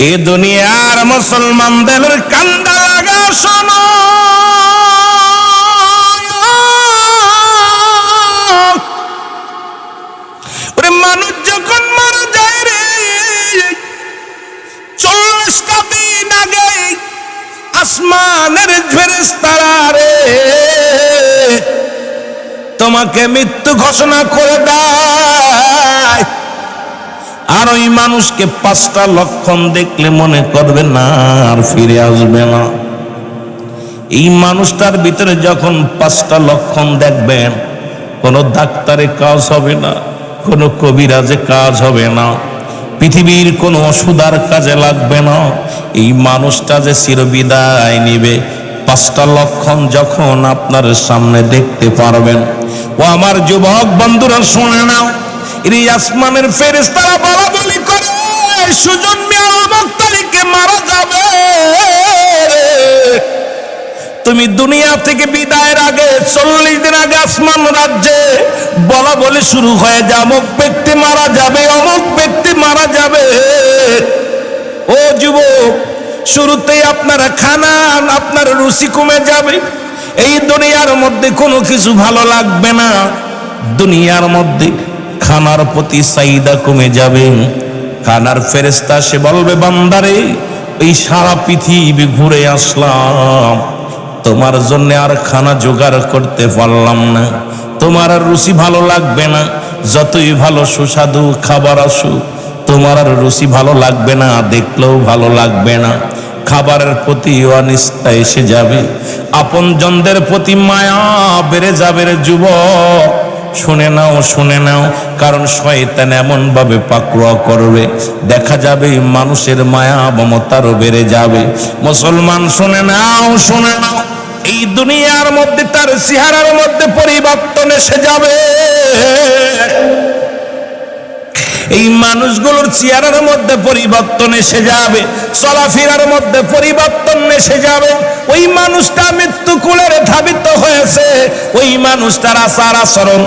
এই দুনিয়ার মুসলমানদের কান্দা লাগা শোনো, ওরে মানুষ যখন মারা যায় রে 40টা দিন আগে আসমানের ফেরেশতারা রে তোমাকে মৃত্যু ঘোষণা করে দেয়। আর ওই মানুষকে 5টা লক্ষণ দেখলে মনে করবে না আর ফিরে আসবে না। এই মানুষটার ভিতরে যখন 5টা লক্ষণ দেখবেন, কোনো ডাক্তারে কাজ হবে না, কোনো কবিরাজে কাজ হবে না, পৃথিবীর কোনো ওষুধার কাজে লাগবে না। এই মানুষটা যে চিরবিদায় নিবে, 5টা লক্ষণ যখন আপনার সামনে দেখতে পারবেন, ও আমার যুবক বন্ধুরা শুনে নাও, এই আসমানের ফেরেশতারা বলা বলি করে সুজন মিয়া অমুক তারিখে মারা যাবে। তুমি দুনিয়া থেকে বিদায়ের আগে 40 দিন আগে আসমান রাজ্যে বলা বলি শুরু হয়ে যায়, অমুক ব্যক্তি মারা যাবে, অমুক ব্যক্তি মারা যাবে। ও যুবক, শুরুতেই আপনারা খানান, আপনার রুচি কমে যাবে। এই দুনিয়ার মধ্যে কোনো কিছু ভালো লাগবে না, দুনিয়ার মধ্যে খানার প্রতি চাহিদা কমে যাবে। খানার ফেরেশতা সে বলবে, বান্দারে এই সারা পৃথিবী ঘুরে আসলাম, তোমার জন্য আর খানা জোগাড় করতে পারলাম না, তোমার আর রুচি ভালো লাগবে না, যতই ভালো সুস্বাদু খাবার আসুক তোমার আর রুচি ভালো লাগবে না, দেখলেও ভালো লাগবে না। খাবারের প্রতি অনিচ্ছা এসে যাবে, আপনজনদের প্রতি মায়া বেড়ে যাবে রে যুবক। শুনে নাও, শুনে নাও, কারণ শয়তান এমন ভাবে পাকড়াও করবে, দেখা যাবে মানুষের মায়া মমতারও বেড়ে যাবে। মুসলমান শুনে নাও, শুনে নাও, এই দুনিয়ার মধ্যে তার চেহারার মধ্যে পরিবর্তন এসে যাবে। এই মানুষগুলোর চেহারার মধ্যে পরিবর্তন এসে যাবে, চলাফেরার মধ্যে পরিবর্তন এসে যাবে। ওই মানুষটা মৃত্যু কোলে ধাবিত হয়েছে, ওই মানুষটার আচার আচরণ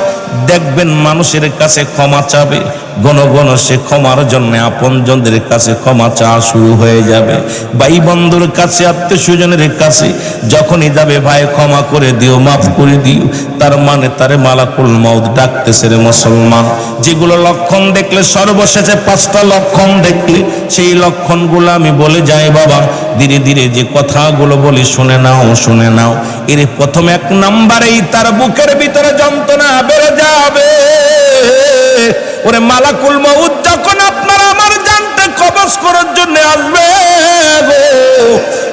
দেখবেন মানুষের কাছে ক্ষমা চাবে, ঘন ঘন সে ক্ষমার জন্য আপনজনদের কাছে ক্ষমা চাওয়া শুরু হয়ে যাবে। ভাই বন্ধুর কাছে, আত্মীয় স্বজনের কাছে যখনই যাবে, ভাই ক্ষমা করে দিও, মাফ করে দিও, তার মানে তারে মালাকুল মউত ডাকতেছে রে মুসলমান। যেগুলো লক্ষণ দেখলে, সর্বশেষে 5টা লক্ষণ দেখলে, সেই লক্ষণগুলো আমি বলে যাই বাবা, ধীরে ধীরে যে কথাগুলো বলি শুনে নাও, শুনে নাও। এর প্রথম 1 নম্বরেই তার বুকের ভিতরে যন্ত্রণা বেড়ে যাবে। ওরে মালাকুল মউত যখন আপনার আমার জানতে কবজ করার জন্য আসবে,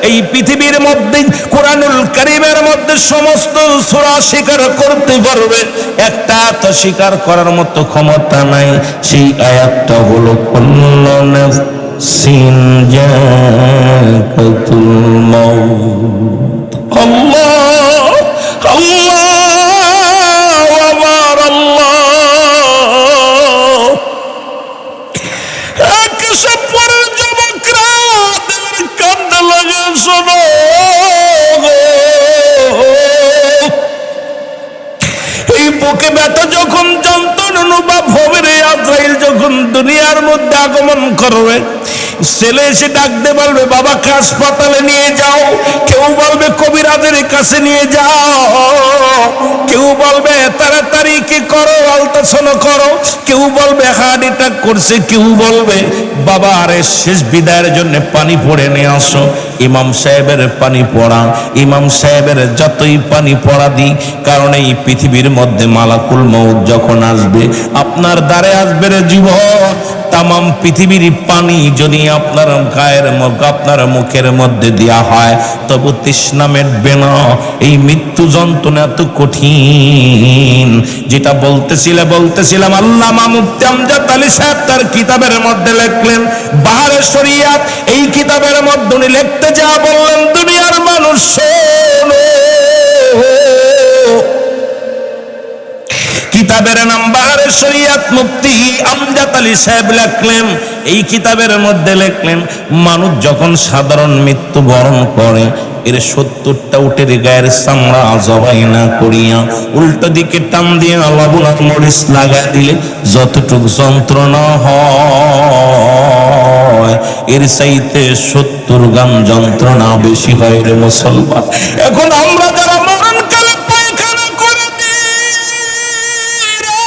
এই পৃথিবীর মধ্যে কোরআনুল কারীমের মধ্যে সমস্ত সূরা স্বীকার করতে পারবে, একটা তো স্বীকার করার মতো ক্ষমতা নাই। সেই আয়াতটা হলো কুল্লু নাফসিন যাকাতুল মাউত। আল্লাহ আল্লাহ আমার আল্লাহ, আকাশে পড়ে যুবকরা কান্দা লাগে শোনো, এই বুকে ব্যথা যখন যন্ত্রণা অনুভব হবে রে, আজরাইল যখন দুনিয়ার মধ্যে আগমন করবে, ছেলে এসে ডাকতে বলবে, বাবাকে হাসপাতালে নিয়ে যাও, কেউ বলবে কবিরাজের কাছে নিয়ে যাও, কেউ বলবে তাড়াতাড়ি কি করো, আলট্রাসাউন্ড করো, কেউ বলবে হার্ট অ্যাটাক করছে, কেউ বলবে বাবা আরে শেষ বিদায়ের জন্য পানি পড়ে নিয়ে আসো। ইমাম সাহেবের পানি পড়া, ইমাম সাহেবের যতই পানি পড়া দিই, কারণ এই পৃথিবীর মধ্যে মালাকুল মউত যখন আসবে, আপনার দ্বারে আসবে রে যুবক, তামাম পৃথিবীর পানি যদি আপনার গায়ের আপনার মুখের মধ্যে দেওয়া হয়, তবু তৃষ্ণা মেটবে না। এই মৃত্যু যন্ত্রণা এত কঠিন। যেটা বলতেছিলাম আল্লামা মুফতি আমজাদ আলী সাহেব তার কিতাবের মধ্যে লিখলেন বাহারে শরিয়াত। এই কিতাবের মধ্যে উনি লিখতে যা বললেন, দুনিয়ার মানুষ শোনো, কিতাবের নাম বাহারে শরিয়াত, মুফতি আমজাদ আলী সাহেব লিখলেন। এই কিতাবের মধ্যে লিখলেন, মানুষ যখন সাধারণ মৃত্যু বরণ করে, এর 70টা উটের গায়ের চামড়া জবাই না করিয়া উল্টো দিকে টান দিয়ে লবণ আর মরিচ লাগা দিলে যতটুকু যন্ত্রণা হয়, নয়, এর চাইতে 70 গান যন্ত্রণা বেশি হয় রে মুসলমান। এখন আমরা যারা মরণকালে পায়খানা করে দিই রে,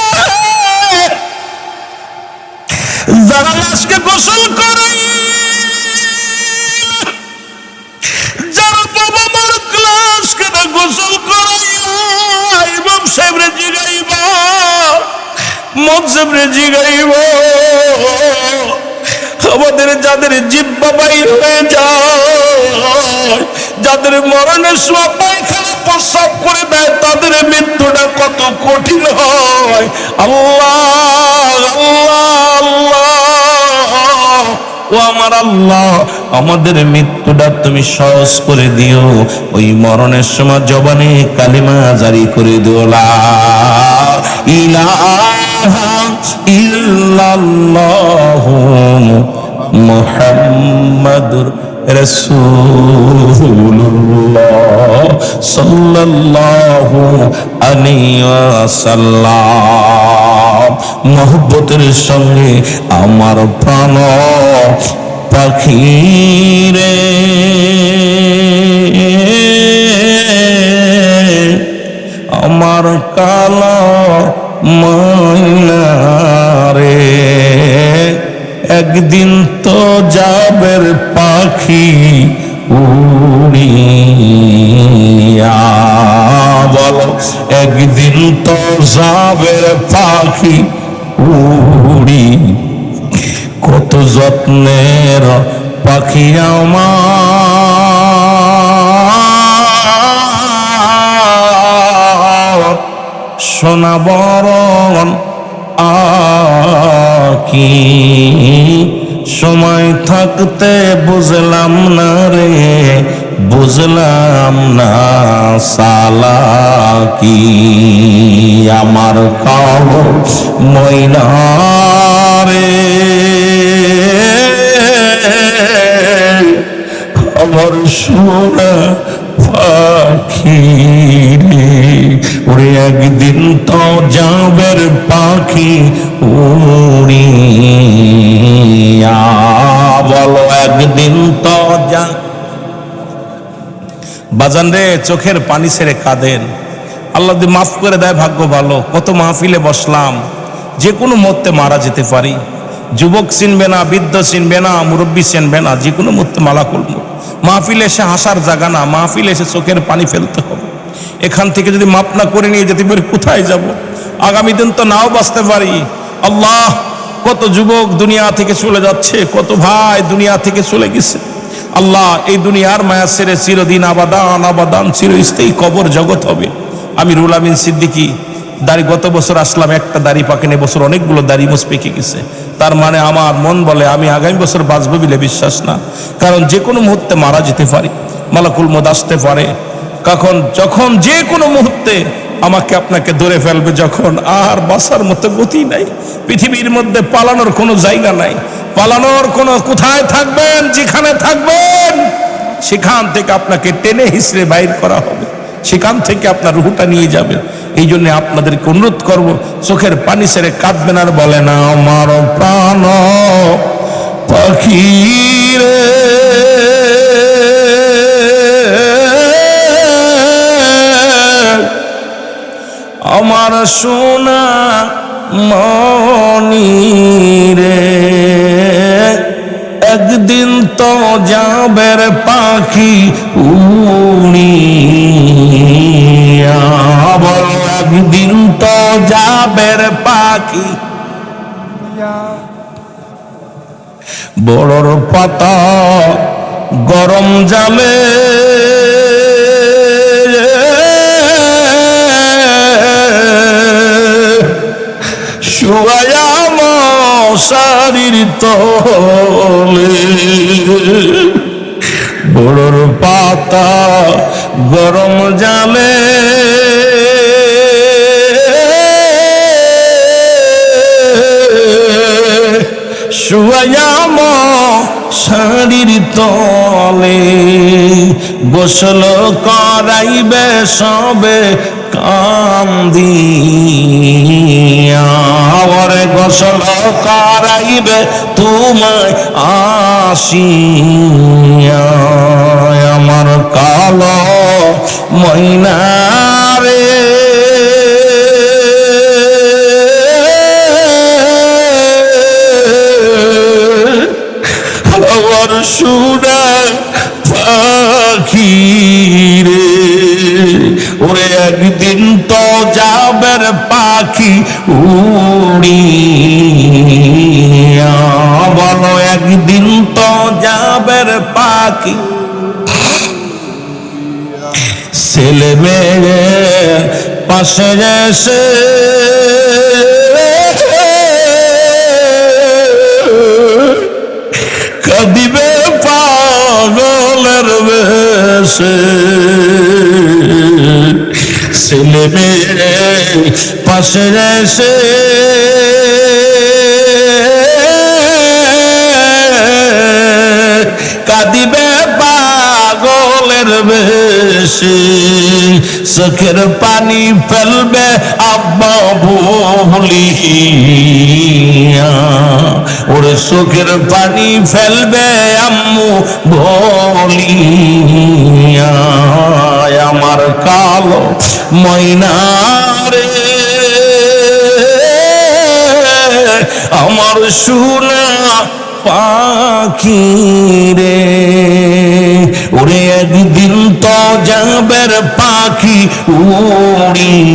যারা লাশকে গোসল করাই, যারা বাবা মার লাশকে গোসল করাইলা, ইমাম সাহেবরে জিগাইবা, মজবরে জিগাইবা, আমাদের যাদের জিহ্বা বাইর হয়ে যায়, যাদের মরণের সময় পায়খানা প্রস্রাব করে দেয়, তাদের মৃত্যুটা কত কঠিন হয়। আল্লাহ আল্লাহ আল্লাহ, ও আমার আল্লাহ, আমাদের মৃত্যুটা তুমি সহজ করে দিও। ওই মরণের সময় জবানে কালিমা জারি করে দিও, লা ইলাহা ইল্লাল্লাহু মুহাম্মাদুর রাসূলুল্লাহ সাল্লাল্লাহু আলাইহি ওয়াসাল্লাম। মহব্বতের সঙ্গে আমার প্রাণ পাখি রে, আমার কালো ময়না রে, একদিন তো যাবের পাখি উড়িয়া, বলো একদিন তো যাবের পাখি উড়ি, কত যত্নের পাখি আমার, সোনা বরণ আকি, সময় থাকতে বুঝলাম না রে, বুঝলাম না সালাকি, আমার কালো ময়না রে, আমার সোনা পাখি রে, ওরে একদিন তো যাবের পাখি উড়িয়া, বলো একদিন তো যা। বাজান রে, চোখের পানি ছেড়ে কাঁদেন, আল্লাহ যদি মাফ করে দেয় ভাগ্য ভালো। কত মাহফিলে বসলাম, যে কোনো মুহূর্তে মারা যেতে পারি। যুবক চিনবে না, বৃদ্ধ চিনবে না, মুরব্বী চিনবে না, যে কোনো মুহূর্তে মালাকুল মউত। মাহফিলে এসে হাসার জায়গা না, মাহফিলে এসে চোখের পানি ফেলতে হবে। এখান থেকে যদি মাপ না করে নিয়ে যেতে পারি, কোথায় যাব? আগামী দিন তো নাও বাঁচতে পারি। আল্লাহ, কত যুবক দুনিয়া থেকে চলে যাচ্ছে, কত ভাই দুনিয়া থেকে চলে গেছে। আল্লাহ, এই দুনিয়ার মায়া ছেড়ে চিরদিন আবাদান আবাদান চিরস্থায়ী কবর জগৎ হবে। আমি রুহুল আমিন সিদ্দিকী, দাড়ি গত বছর আসলাম, একটা দাড়ি পাকেনি, বছর অনেকগুলো দাড়ি মুছ পেকে গেছে। তার মানে আমার মন বলে আমি আগামী বছর বাঁচবো বলে বিশ্বাস না, কারণ যে কোনো মুহূর্তে মারা যেতে পারি, মালাকুল মউত আসতে পারে। কখন, যখন, যে কোনো মুহূর্তে আমাকে আপনাকে ধরে ফেলবে, যখন আর বাঁচার মতো গতি নাই। পৃথিবীর মধ্যে পালানোর কোনো জায়গা নাই, পালানোর কোনো, কোথায় থাকবেন, যেখানে থাকবেন সেখান থেকে আপনাকে টেনে হিসড়ে বাইর করা হবে, সেখান থেকে আপনার রুহটা নিয়ে যাবে। এই জন্য আপনাদেরকে অনুরোধ করব, চোখের পানি ছেড়ে কাঁদবেন আর বলেন, আমার প্রাণ পাখি রে, আমার সোনা মনি রে, একদিন তো যাবের পাখি উড়িয়া, বল একদিন তো যাবের পাখি। বড়র পাতা গরম জালে, শুয়ায়া মশারির তলে, বড়র পাতা গরম জালে, শুয়ায়া মশারির তলে, গোসল করাইবে সবে কান্দিয়া, ওরে গোসল করাইবে তোমায় আসিয়া, আমার কালো ময়না রে আমার সোনা পাখি রে, ওরে একদিন তো যাবের পাখি উড়িয়া, বলো একদিন তো যাবের পাখি, ছেলে মেয়ে পাশে এসে কাঁদিবে পাগলের বেশে, ছেলে মেয়ে পাশে এসে কাঁদিবে পাগলের বেশে, চোখের পানি ফেলবে আব্বা ভুলিয়া, ওরে চোখের পানি ফেলবে আম্মু ভুলিয়া, আমার কালো ময়না রে, আমার সোনা পাখি রে, ওরে একদিন তো যাবের পাখি উড়িয়া,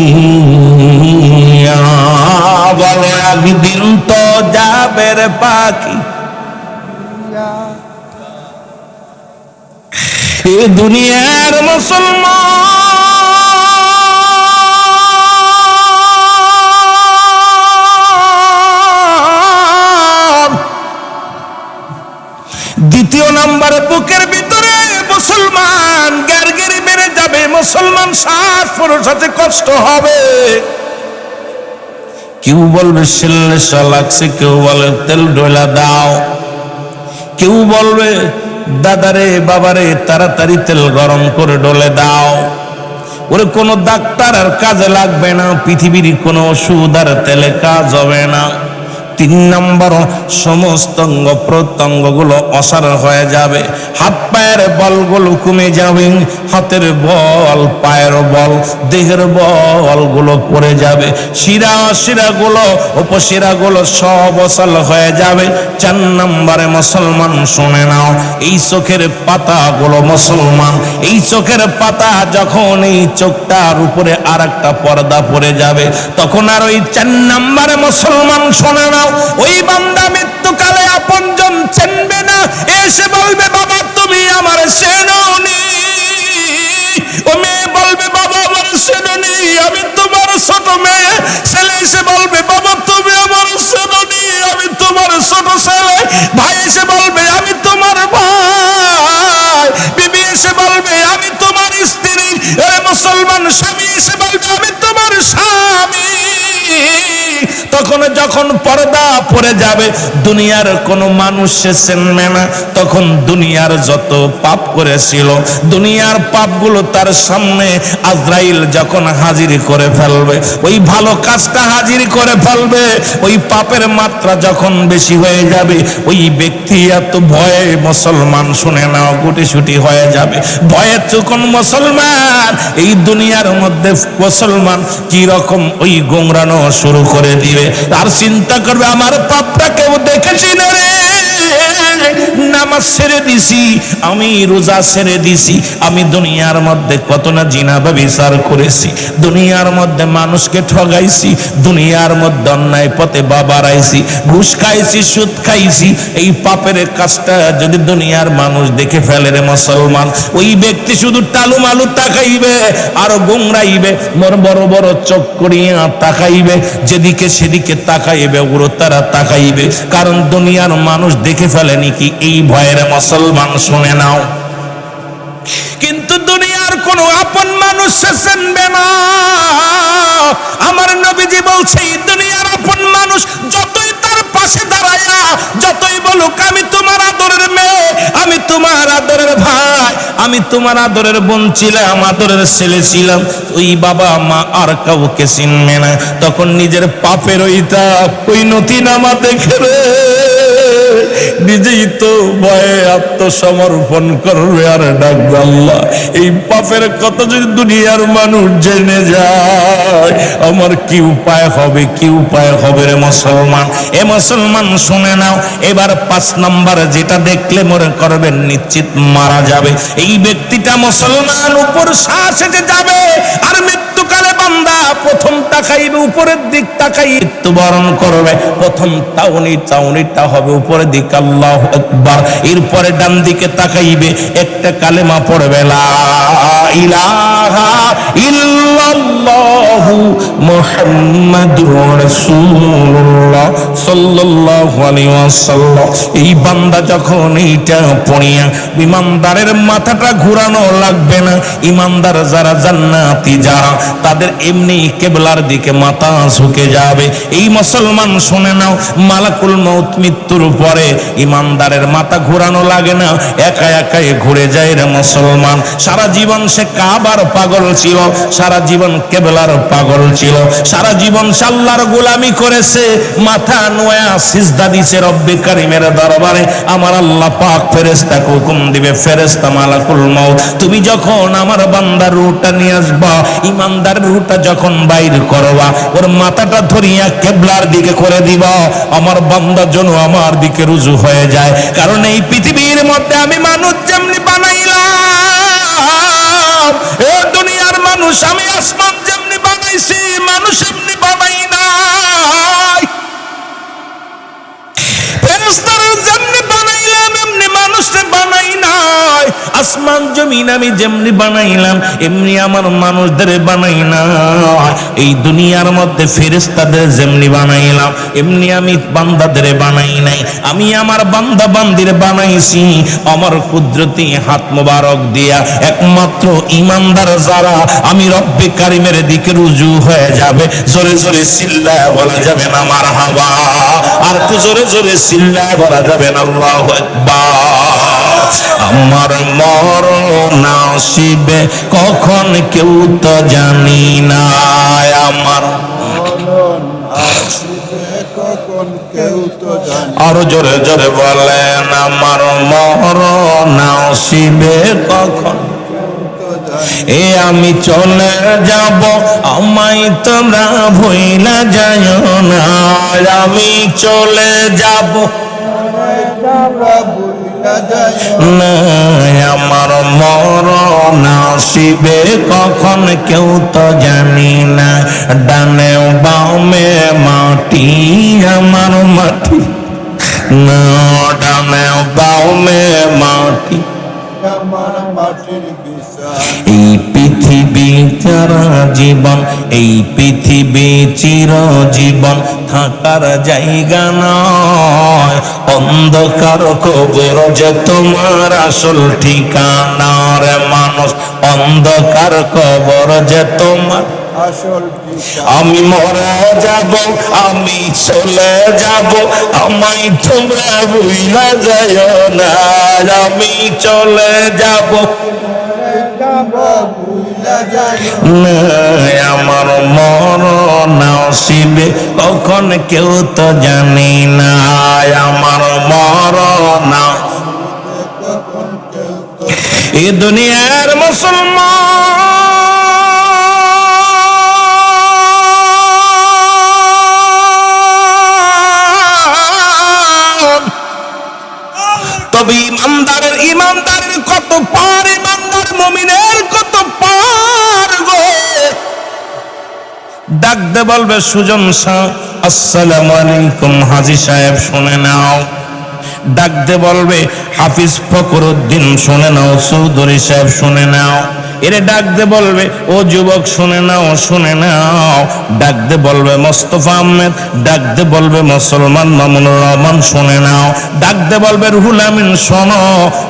বলো একদিন তো যাবের পাখি, এ দুনিয়ার মুসলমান, দ্বিতীয় নম্বরে বুকের ভিতরে মুসলমান গ্যারগেরি বেড়ে যাবে, মুসলমান শ্বাস প্রশ্বাসে কষ্ট হবে, কেউ বলবে শিল্লেশা লাগছে, কেউ বলে তেল ঢোলা দাও, কেউ বলবে দাদারে বাবারে তাড়াতাড়ি তেল গরম করে ডলে দাও, ওরে কোনো ডাক্তার আর কাজে লাগবে না, পৃথিবীর কোনো ওষুধ আর তেলে কাজ হবে না। 3 নম্বর, সমস্ত অঙ্গ প্রত্যঙ্গ গুলো অসার হয়ে যাবে, হাত পায়ের বলগুলো কমে যাবে, হাতের বল পায়ের বল দেহের বল গুলো পড়ে যাবে, শিরা গুলো উপশিরা গুলো সব অসাল হয়ে যাবে। 4 নম্বরে মুসলমান শুনে নাও, এই চোখের পাতা গুলো মুসলমান, এই চোখের পাতা যখন এই চোখটার উপরে আর একটা পর্দা পড়ে যাবে, তখন আর ওই 4 নম্বরে মুসলমান শুনে নাও, ওই বান্দা মৃত্যুকালে আপনজন চেনবে না, এসে বলবে বাবা তুমি আমার চেননি, ও মেয়ে বলবে বাবা আমার চেননি, আমি তোমার ছোট মেয়ে, ছেলে এসে বলবে বাবা তুমি আমার চেননি, আমি তোমার ছোট ছেলে, ভাই এসে বলবে আমি তোমার ভাই, বিবি এসে বলবে আমি তোমার স্ত্রী, আরে মুসলমান স্বামী এসে বলবে আমি তোমার স্বামী। তখন যখন পর্দা পড়ে যাবে, দুনিয়ার কোনো মানুষ সে চিনবে না, তখন দুনিয়ার যত পাপ করেছিল, দুনিয়ার পাপগুলো তার সামনে আজরাইল যখন হাজির করে ফেলবে, ওই ভালো কাজটা হাজির করে ফেলবে, ওই পাপের মাত্রা যখন বেশি হয়ে যাবে, ওই ব্যক্তি এত ভয়ে মুসলমান শুনে নাও গুটিসুটি হয়ে যাবে, ভয়ে যখন মুসলমান এই দুনিয়ার মধ্যে মুসলমান কি রকম ওই গোংরানো শুরু করে দিবে, আর চিন্তা করবে আমার পাপটা কেউ দেখেছি না রে, নামাজ ছেড়ে দিছি, আমি রোজা ছেড়ে দিছি, আমি দুনিয়ার মধ্যে কত না জিনা ব্যভিচার করেছি, দুনিয়ার মধ্যে মানুষকে ঠগাইছি, দুনিয়ার মধ্যে অন্যায় পথে বাড়াইছি, ঘুষ খাইছি, সুদ খাইছি, এই পাপের কাজটা যদি দুনিয়ার মানুষ দেখে ফেলে রে মুসলমান, ওই ব্যক্তি শুধু টালু মালু তাকাইবে আর গোংরাইবে, বড় বড় চোখ করিয়া তাকাইবে, যেদিকে সেদিকে তাকাইবে, ওরা তারা তাকাইবে, কারণ দুনিয়ার মানুষ দেখে ফেলেনি কি এই ভয়ের মুসলমান শুনে নাও। কিন্তু দুনিয়ার কোনো আপন মানুষ সে চিনবে না, আমার নবীজি বলছে দুনিয়ার আপন মানুষ যতই তার পাশে দাঁড়ায়া যতই বলুক আমি তোমার আদরের মেয়ে, আমি তোমার আদরের ভাই, আমি তোমার আদরের বোন ছিলাম, আদরের ছেলে ছিলাম, ওই বাবা মা আর কাউকে চিনবে না। তখন নিজের পাপের ওই নথি নামা দেখে রে নিজেই তো ভয়ে আত্মসমর্পণ করবে আর ডাকবে আল্লাহ। এই পাপের কথা যদি দুনিয়ার মানুষ জেনে যায় আমার কি উপায় হবে, কি উপায় হবে রে মুসলমান। এ মুসলমান শুনে নাও, এবার 5 নাম্বার যেটা দেখলে মনে করবেন নিশ্চিত মারা যাবে। এই ব্যক্তিটা মুসলমান উপর শ্বাস এসে যাবে আর মৃত্যুকালে বান্দা প্রথম তাকাইবে উপরের দিক, তাকাই মৃত্যুবরণ করবে। প্রথম চাউনিটা হবে উপরের দিক, আল্লাহু আকবার। এরপরে ডান দিকে তাকাইবে, একটা কালেমা পড়বে লা ইলাহা ইল্লাল্লাহু মুহাম্মাদুর রাসূলুল্লাহ সাল্লাল্লাহু আলাইহি ওয়াসাল্লাম। এই বান্দা যখন এইটা পড়িয়া ইমানদারের মাথাটা ঘুরানো লাগবে না। ইমানদার যারা জান্নাতি যারা তাদের এমনি কিবলার দিকে মাথা ঝুঁকে যাবে। এই মুসলমান শুনে নাও, মালাকুল মউত মৃত্যুর পরে ইমানদারের মাথা ঘুরানো লাগে না, একা একাই ঘুরে যায় রে মুসলমান। সারা জীবন সে কাবার পাগল ছিল, সারা জীবন কিবলার পাগল ছিল, সারা জীবন আল্লাহর গোলামি করেছে, মাথা নোয়া সিজদা দিছে রব্বে কারীমের দরবারে। আমার আল্লাহ পাক ফেরেশতাকে হুকুম দিবে, ফেরেশতা মালাকুল মউত তুমি যখন আমার বান্দার রূহটা নিয়ে আসবা, ইমানদার রূহটা যখন বাইর করবা, ওর মাথাটা ধরিয়া কিবলার দিকে করে দিবা, আমার বান্দা যেন আমার দিকে রুজু হয়ে যায়। কারণ এই পৃথিবীর মধ্যে আমি মানুষ যেমনি বানাইলাম, এ দুনিয়ার মানুষ আমি আসমান যেমনি বানাইছি মানুষ এমনি বানাই নাই। ফেরেশতারা যেমনি বানাইলাম এমনি মানুষে বানাই নাই। আসমান জমিন আমি যেমনি বানাইলাম এমনি আমার মানুষদের বানাই না। এই দুনিয়ার মধ্যে ফেরেশতাদের যেমনি বানাইলাম এমনি আমি বান্দাদের বানাই নাই। আমি আমার বান্দা বান্দির বানাইছি আমার কুদরতি হাত মোবারক দিয়া। একমাত্র ইমানদার যারা আমি রব্বে কারীমের দিকে রুজু হয়ে যাবে, জোরে জোরে চিল্লায় বলা যাবে না মারহাবা, আর একটু জোরে জোরে চিল্লায় বলা যাবে না আল্লাহু আকবার। আমার মরণ আসিবে কখন কেউ তো জানি না, আমার আরো জোরে জোরে বলেন আমার মরণ আসিবে কখন। এ আমি চলে যাব আমায় তোমরা ভুইলা যাইও না, আমি চলে যাব না, আমার মরণ আসিবে কখন কেউ তো জানি না। ডানে বামে মাটি আমার মাটি না, ডানে বামে মাটি এই পৃথিবী যারা জীবন, এই পৃথিবী চির জীবন থাকার জায়গা নয়। অন্ধকার কবর যে তোমার আসল ঠিকানা রে মানুষ, অন্ধকার কবর যে তোমার আসল ঠিকানা। আমি মরে যাব আমি চলে যাব আমায় তোমরা ভুইলা যাইও না, আমি চলে যাব আমার মরণ আসিবে কখন কেউ তো জানি না, আমার মরণ এ দুনিয়ার মুসলমান। তবে ইমানদারের কত পার, ইমানদার মুমিনের কত পার গো। ডাকতে বলবে সুজন শাহ আসসালামু আলাইকুম, হাজী সাহেব শুনে নাও। ডাকতে বলবে হাফিজ ফখরুদ্দিন শুনে নাও, চৌধুরী সাহেব শুনে নাও। এরে ডাক দে বলবে, ও যুবক শুনে নাও, শুনে নাও। ডাক দে বলবে মোস্তফা আহমেদ, ডাক দে বলবে মুসলমান মামুনুর রহমান শুনে নাও। ডাক দে বলবে রুহুল আমিন শোনো,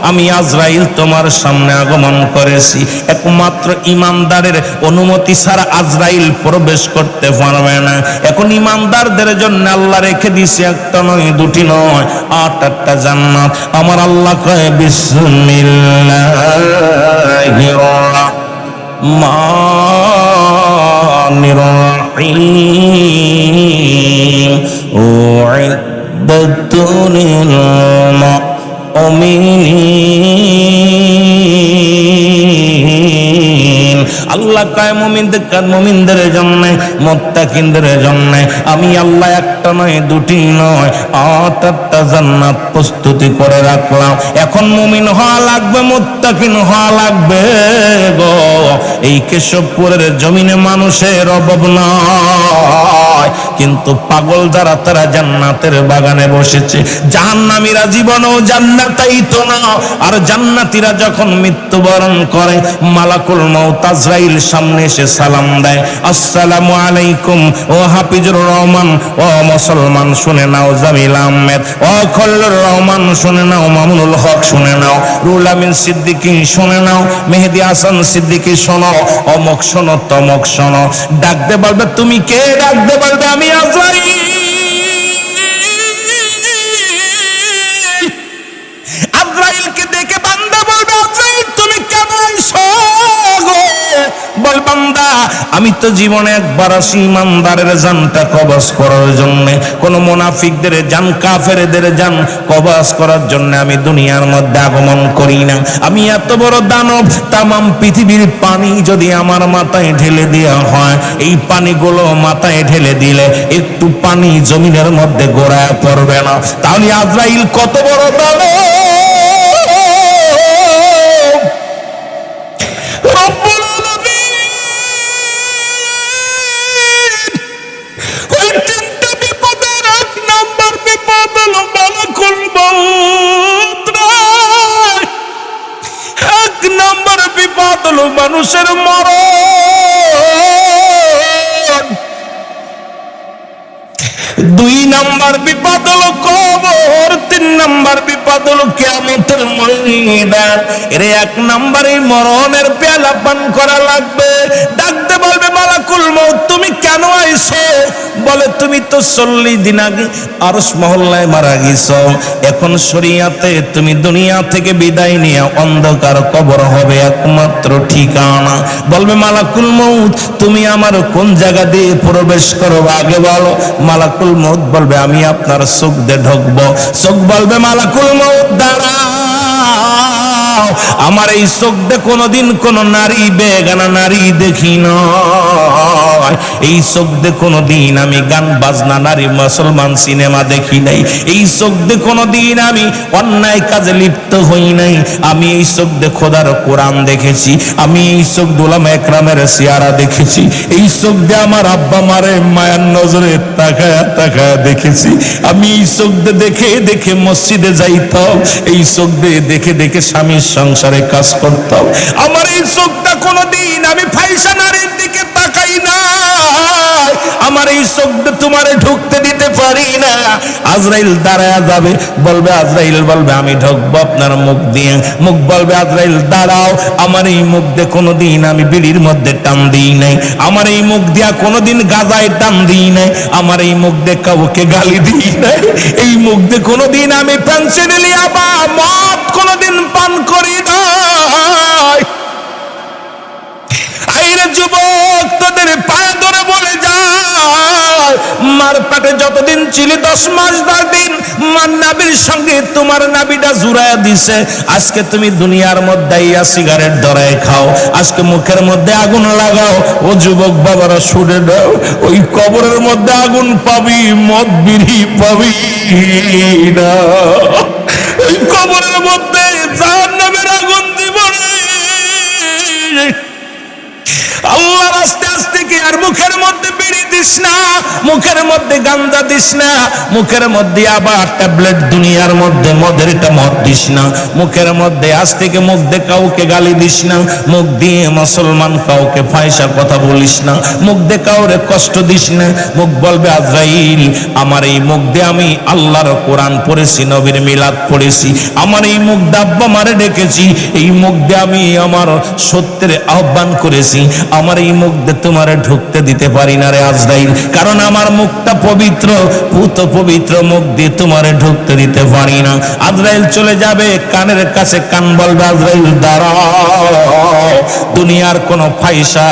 আমি আজরাইল তোমার সামনে আগমন করেছি। একমাত্র ইমানদারের অনুমতি ছাড়া আজরাইল প্রবেশ করতে পারবে না। এখন ইমানদারদের জন্য আল্লাহ রেখে দিয়েছে একটা নয়, দুটি নয়, 8টা জান্নাত। আমার আল্লাহ কয় বিসমিল্লাহির রহমানির রহিম উইদ্দাতু লিল মুমিনিন। আল্লাহ কয় মুমিনদের জন্য, মুত্তাকিনদের জন্য আমি আল্লাহ একটা নয়, দুটি নয়, 8টা জান্নাত প্রস্তুতি করে রাখলাম। এখন মুমিন হওয়া লাগবে, মুত্তাকিন হওয়া লাগবে গো। এই কেশবপুরের জমিনে মানুষের অভাব নয়, কিন্তু পাগল যারা তারা জান্নাতের বাগানে বসেছে। জাহান্নামীরা জীবনেও জান্নাতাইতো না। আর জান্নাতীরা যখন মৃত্যুবরণ করে, মালাকুল মউত আজরাইল সামনে এসে সালাম দেয়, আসসালামু আলাইকুম। ও হাফিজুর রহমান, ও মুসলমান শুনে নাও, জামিল আহমেদ, ও খলিলুর রহমান শুনে নাও, মামুনুল হক শুনে নাও, রুহুল আমিন সিদ্দিকী শুনে নাও, মেহেদী হাসান সিদ্দিকী শোনো, অমুক শোনো, তমক শোনো। ডাকতে বলবে তুমি কে? ডাকতে বলবে আমি আজরাইল। আজরাইলকে দেখে বান্দা বলবে, আজরাইল তুমি কেন আইছো গো? বল বান্দা, আমি তো জীবনে একবার আসি ইমানদারের জানটা কবজ করার জন্য, কোন মুনাফিকদের জান, কাফেরদের জান কবজ করার জন্য আমি দুনিয়ার মধ্যে আগমন করি না। আমি এত বড় দানব, তামাম পৃথিবীর পানি যদি আমার মাথায় ঢেলে দেওয়া হয়, এই পানিগুলো মাথায় ঢেলে দিলে একটু পানি জমিনের মধ্যে গড়ায় পড়বে না। তাহলে আজরাইল কত বড় দানব! রব্বুল আলামিন ওই 3টা বিপদের 1 নাম্বার বিপদ হলো মালাকুল মউত। 1 নাম্বার বিপদ হলো মানুষের মরণ। 2 নাম্বার বিপদ হলো কবর। 3 নাম্বার বিপদ হলো কিয়ামতের ময়দান। এর 1 নাম্বারে মরণের পেয়ালা পান করা লাগবে। ডাকতে বলবে মালাকুল মউত তুমি কেন আইছো? বলে তুমি তো 40 দিন আগে আরশ মহল্লায় মারা গেছো। এখন শরিয়াতে তুমি দুনিয়া থেকে বিদায় নিয়ে অন্ধকার কবর হবে একমাত্র ঠিকানা। বলবে মালাকুল মউত তুমি আমার কোন জায়গা দিয়ে প্রবেশ করবো আগে বলো। মালাকুল মউত বলবে আমি আপনার চোখ দিয়ে ঢুকবো। চোখ বলবে মালাকুল মউত দাঁড়াও, আমার এই চোখ দিয়ে কোনোদিন কোন নারী, বেগানা নারী দেখি নয়। এই চোখ দিয়ে কোনোদিন আমি গান বাজনা, নারী, মুসলমান সিনেমা দেখি নাই। এই চোখ দিয়ে কোনোদিন আমি অন্যায় কাজে লিপ্ত হই নাই। আমি এই চোখ দিয়ে খোদার কোরআন দেখেছি। আমি এই চোখ দিয়ে উলামা একরামের সিয়ারা দেখেছি। এই চোখ দিয়ে আমার আব্বা মারে মায়ার নজরে তাকায়া তাকায়া দেখেছি। আমি এই চোখ দিয়ে দেখে দেখে মসজিদে যাইতাম। এই চোখ দিয়ে দেখে দেখে স্বামীর সংসারে কাজ করতাম। আমার এই চোখটা কোনোদিন আমি ফাইসা নারীর দিকে তাকাই না। আমার এই চোখ তোমারে ঢুকতে দিতে পারি না। আজরাইল দাঁড়ায়া যাবে, বলবে আজরাইল বলবে আমি ঢুকবো আপনার মুখ দিয়ে। মুখ বলবে আজরাইল দাঁড়াও, আমার এই মুখ দিয়ে কোনোদিন আমি বিড়ির মধ্যে টান দিই নাই। আমার এই মুখ দিয়া কোনোদিন গাজায় টান দিই নাই। আমার এই মুখ দিয়ে কাউকে গালি দিই নাই। এই মুখ দিয়ে কোনোদিন আমি পেন্সিলিয়া বা মদ কোনোদিন পান করি নাই। আইরে যুবক তোদের পায়ে ধরে বলে যায়, মার পেটে যতদিন ছিলি 10 মাস 10 দিন মার নাবির সঙ্গে তোমার নাবিটা জুড়াইয়া দিছে। আজকে তুমি দুনিয়ার মধ্যে ইয়া সিগারেট ধরায় খাও, আজকে মুখের মধ্যে আগুন লাগাও। ও যুবক বাবারা শুনে দাও, ওই কবরের মধ্যে আগুন পাবি, মদ বিড়ি পাবি না। ওই কবরের মধ্যে জাহান্নামের আগুন দিবনে আল্লাহ আস্তে আস্তে কি আর মুখের মধ্যে বিড়ি দিস না, মুখের মধ্যে গাঞ্জা দিস না, মুখের মধ্যে আবার ট্যাবলেট দুনিয়ার মধ্যে মদের একটা মদ দিস না, মুখের মধ্যে আজ থেকে মুখ দিয়ে কাউকে গালি দিস না, মুখ দিয়ে মুসলমান কাউকে ফায়সা কথা বলিস না, মুখ দিয়ে কাউরে কষ্ট দিস না। মুখ বলবে আজরাইল আমার এই মুখ দিয়ে আমি আল্লাহর কোরআন পড়েছি, নবীর মিলাদ পড়েছি, আমার এই মুখ দিয়ে আব্বা মারে ডেকেছি, এই মুখ দিয়ে আমি আমার সত্যের আহ্বান করেছি, আমার এই মুখ দিয়ে তোমারে ঢুকতে দিতে পারি না রে আজরাইল, কারণ আমার মুখটা পবিত্র, পুত পবিত্র মুখ দিয়ে তোমারে ঢুকতে দিতে পারি না। আজরাইল চলে যাবে, কানের কাছে কান বলবে আজরাইল দাঁড়াও, দুনিয়ার কোনো ফাইসা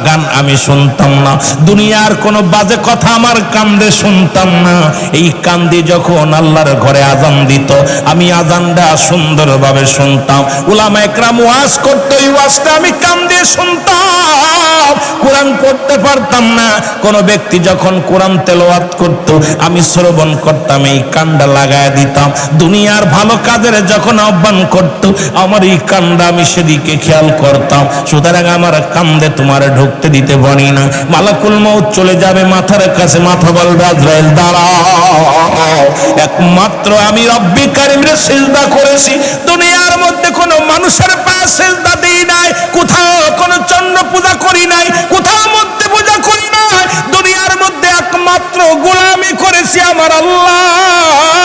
গান আমি শুনতাম না, দুনিয়ার কোনো বাজে কথা আমার কান দিয়ে শুনতাম না। এই কান দিয়ে যখন আল্লাহর ঘরে আজান দিত আমি আজানটা সুন্দরভাবে শুনতাম, উলামা একরাম ওয়াজ করতো, এই ওয়াজটা আমি কান দিয়ে শুনতাম, কোরআন পড়তে পারতাম না। কোন ব্যক্তি যখন কোরআন তেলাওয়াত করত আমি শ্রবণ করতাম, এই কানটা লাগায় দিতাম। দুনিয়ার ভালো কাজের যখন আহ্বান করত আমার এই কানটা আমি সেদিকে খেয়াল করতাম। সুতরাং আমার কান্দে তোমার ঢুকতে দিতে পারি না। মালাকুল মউত চলে যাবে, মাথার কাছে মাথা বলবে আজরাইল দাঁড়াও, একমাত্র আমি রব্বি কারীমরে সিজদা করেছি, দুনিয়ার মধ্যে কোনো মানুষের পায়ে সিজদা দেই নাই, কোথাও কোনো চন্দ্র পূজা করি নাই, কোথাও মূর্তি পূজা করি নাই, দুনিয়ার মধ্যে একমাত্র গোলামি করেছি আমার আল্লাহর,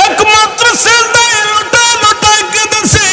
একমাত্র সিজদায় লুটায় লুটায় কেঁদেছি।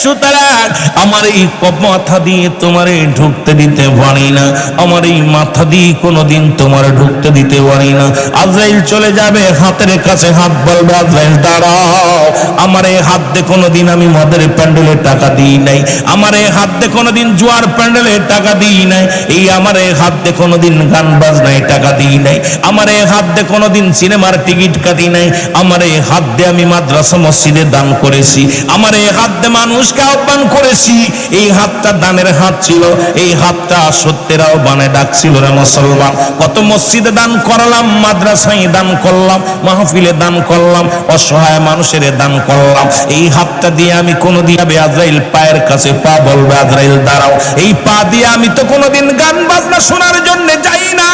সুতরাং আমার এই মাথা দিয়ে তোমারে ঢুকতে দিতে পারি না, আমার এই মাথা দিয়ে কোনোদিন তোমার ঢুকতে দিতে পারি না। আজরাইল চলে যাবে, হাতের কাছে হাত বলবে আজরাইল দাঁড়াও, আমার এই হাত দিয়ে কোনোদিন আমি মদের প্যান্ডেলে টাকা দিই নাই, আমার এই হাত দিয়ে কোনোদিন জুয়ার প্যান্ডেলে টাকা দিই নাই, এই আমার এই হাত দিয়ে কোনোদিন গান বাজনায় টাকা দিই নাই, আমার এই হাত দিয়ে কোনোদিন সিনেমার টিকিট কাটি নাই, আমার এই হাত দিয়ে আমি মাদ্রাসা মসজিদে দান করেছি, আমার এই হাত দিয়ে মানুষকে আহ্বান করেছি। এই হাতটা দানের হাত ছিল, এই হাতটা সত্যের আহ্বানে ডাকছিল রে মুসলমান। কত মসজিদে দান করলাম, মাদ্রাসায় দান করলাম, মাহফিলে দান করলাম, অসহায় মানুষের দান করলাম। এই হাতটা দিয়ে আমি কোনোদিন আজরাইল পায়ের কাছে পা বলবে আজরাইল দাঁড়াও, এই পা দিয়ে আমি তো কোনোদিন গান বাজনা শোনার জন্য যাই না।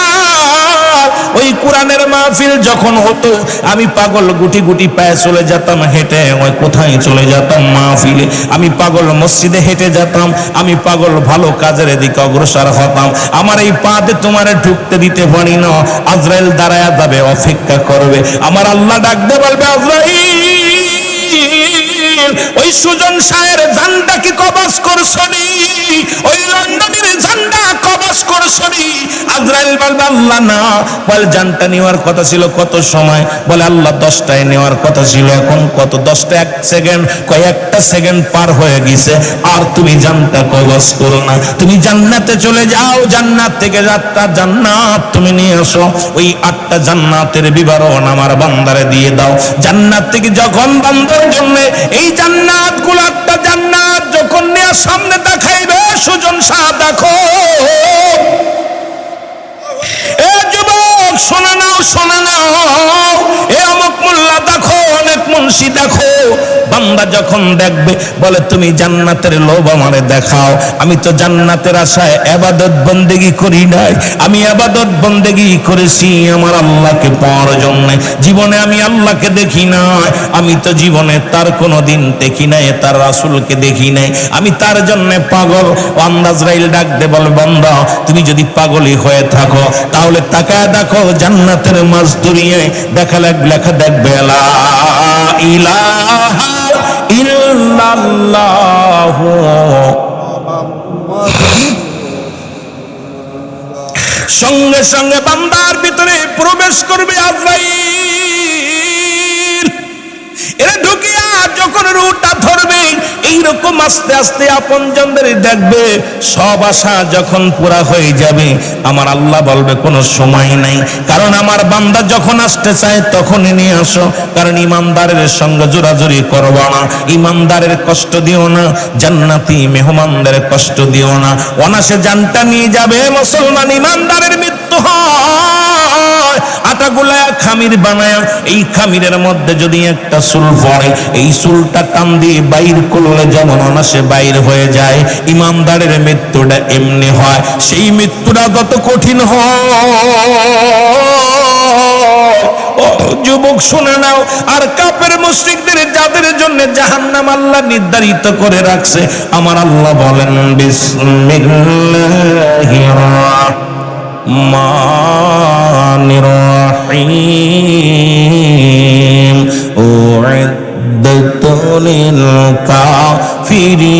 ওই কোরআনের মাহফিল যখন হতো আমি পাগল গুটি গুটি পায়ে চলে যেতাম হেঁটে, ওই কোথায় চলে যেতাম মাহফিলে, আমি পাগল মসজিদে হেঁটে যেতাম, আমি পাগল ভালো কাজের দিকে অগ্রসর হতাম। আমার এই পাতে তোমারে ঢুকতে দিতে পারি না। আজরাইল দাঁড়ায়া যাবে, অপেক্ষা করবে, আমার আল্লাহ ডাকতে বলবে আজরাইল ওই সুজন শাহের ঝান্ডা কি কবজ করছনি, ওই লন্ডনের ঝান্ডা কবজ করছনি। আজরাইল বলবে আল্লাহ না, বলে জানটা নেওয়ার কথা ছিল কত সময়, বলে আল্লাহ 10টায় নেওয়ার কথা ছিল, এখন কত 10টা 1 সেকেন্ড, কয়েকটা সেকেন্ড পার হয়ে গেছে, আর তুমি জানটা কবজ করো না, তুমি জান্নাতে চলে যাও, জান্নাত থেকে 8টা জান্নাত তুমি নিয়ে আসো, ওই 8টা জান্নাতের বিবরণ আমার বান্দারে দিয়ে দাও। জান্নাত থেকে যখন বান্দার জন্য এই জান্নাতগুলো 8টা জান্নাত যখন নিয়ে সামনে দেখাইবে, সুজন শাহ দেখো, এ যুবক শোনা নাও, শোনা নাও, এ অমুক মোল্লা দেখো, অনেক মুন্সি দেখো। বান্দা যখন দেখবে বলে তুমি জান্নাতের লোভ আমারে দেখাও, আমি তো জান্নাতের আশায় ইবাদত বন্দেগী করি নাই, আমি ইবাদত বন্দেগী করেছি আমার আল্লাহকে পাওয়ার জন্য। জীবনে আমি আল্লাহকে দেখি নাই, আমি তো জীবনে তার কোনোদিন দেখি নাই, তার রাসূলকে দেখি নাই, আমি তার জন্য পাগল। আজরাইল ডাক দে বল বান্দা তুমি যদি পাগলই হয়ে থাকো তাহলে তাকায় দেখো জান্নাতের মাঝদুরিয়ায় লেখা দেখবে লা ইলাহা ইল্লাল্লাহ। সঙ্গে সঙ্গে বান্দার ভিতরে প্রবেশ করবে আজরাইল। এরা ঢুকিয়া যখন রুটা ধরবে এইরকম আস্তে আস্তে আপনজনদের দেখবে, সব আশা যখন পুরা হয়ে যাবে আমার আল্লাহ বলবে কোনো সময় নাই, কারণ আমার বান্দা যখন আসতে চায় তখনই নিয়ে আসো, কারণ ইমানদারের সঙ্গে জোরাজুরি করবো না, ইমানদারের কষ্ট দিও না, জান্নাতি মেহমানদের কষ্ট দিও না। অনাসে জানটা নিয়ে যাবে মুসলমান, ইমানদারের মৃত্যু হয়, হয়, আটা গুলায় খামির বানায়, এই খামিরের মধ্যে যদি একটা চুল পড়ে, এই চুলটা টান দিয়ে বাইর করলে যেমন অনাসে বাইর হয়ে যায়, ইমানদারের মৃত্যুটা এমনি হয়। সেই মৃত্যুটা যত কঠিন হয়, যুবক শুনে নাও। আর কাফের মুশরিকদের যাদের জন্য জাহান্নাম আল্লাহ নির্ধারিত করে রাখছে, আমার আল্লাহ বলেন বিসমিল্লাহির রাহমানির রহিম উইদ্দাতু লিল কাফিরিন।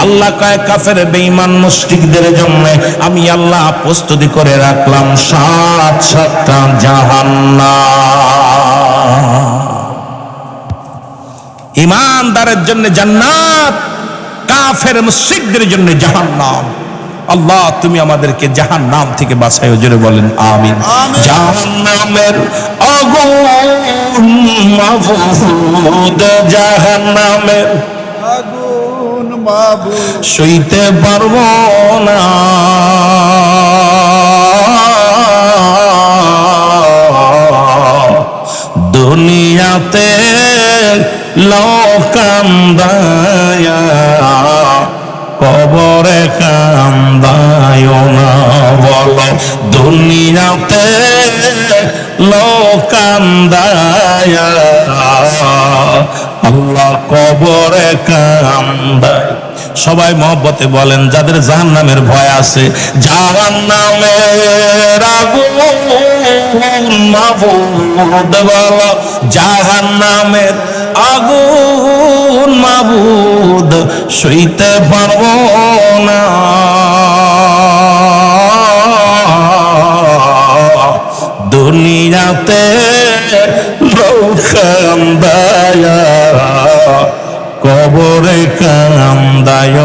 আল্লাহ কয় কাফের বেঈমান মুশরিকদের জন্য আমি আল্লাহ প্রস্তুতি করে রাখলাম 7টা জাহান্নাম। ঈমানদারের জন্য জান্নাত, কাফের মুশরিকদের জন্য জাহান্নাম। আল্লাহ তুমি আমাদেরকে জাহান্নাম থেকে বাঁচাও, জোরে বলেন আমিন। জাহান্নামের আগুন মাবুদ, জাহান্নামের আগুন মাবুদ সইতে পারবো না, দুনিয়াতে লোকান্দায়া কবরে কান্দায় না, বলো দুনিয়াতে লোকান্দায়া আল্লাহ কবরে কান্দায়। সবাই মহব্বতে বলেন, যাদের জাহান্নামের ভয় আছে, জাহান্নামের আগুন মাবুদ, বলো জাহান্নামের আগুন মাবুদ সইতে পারবো না, দুনিয়াতে লোকান্দায়া কবরে কান্দায়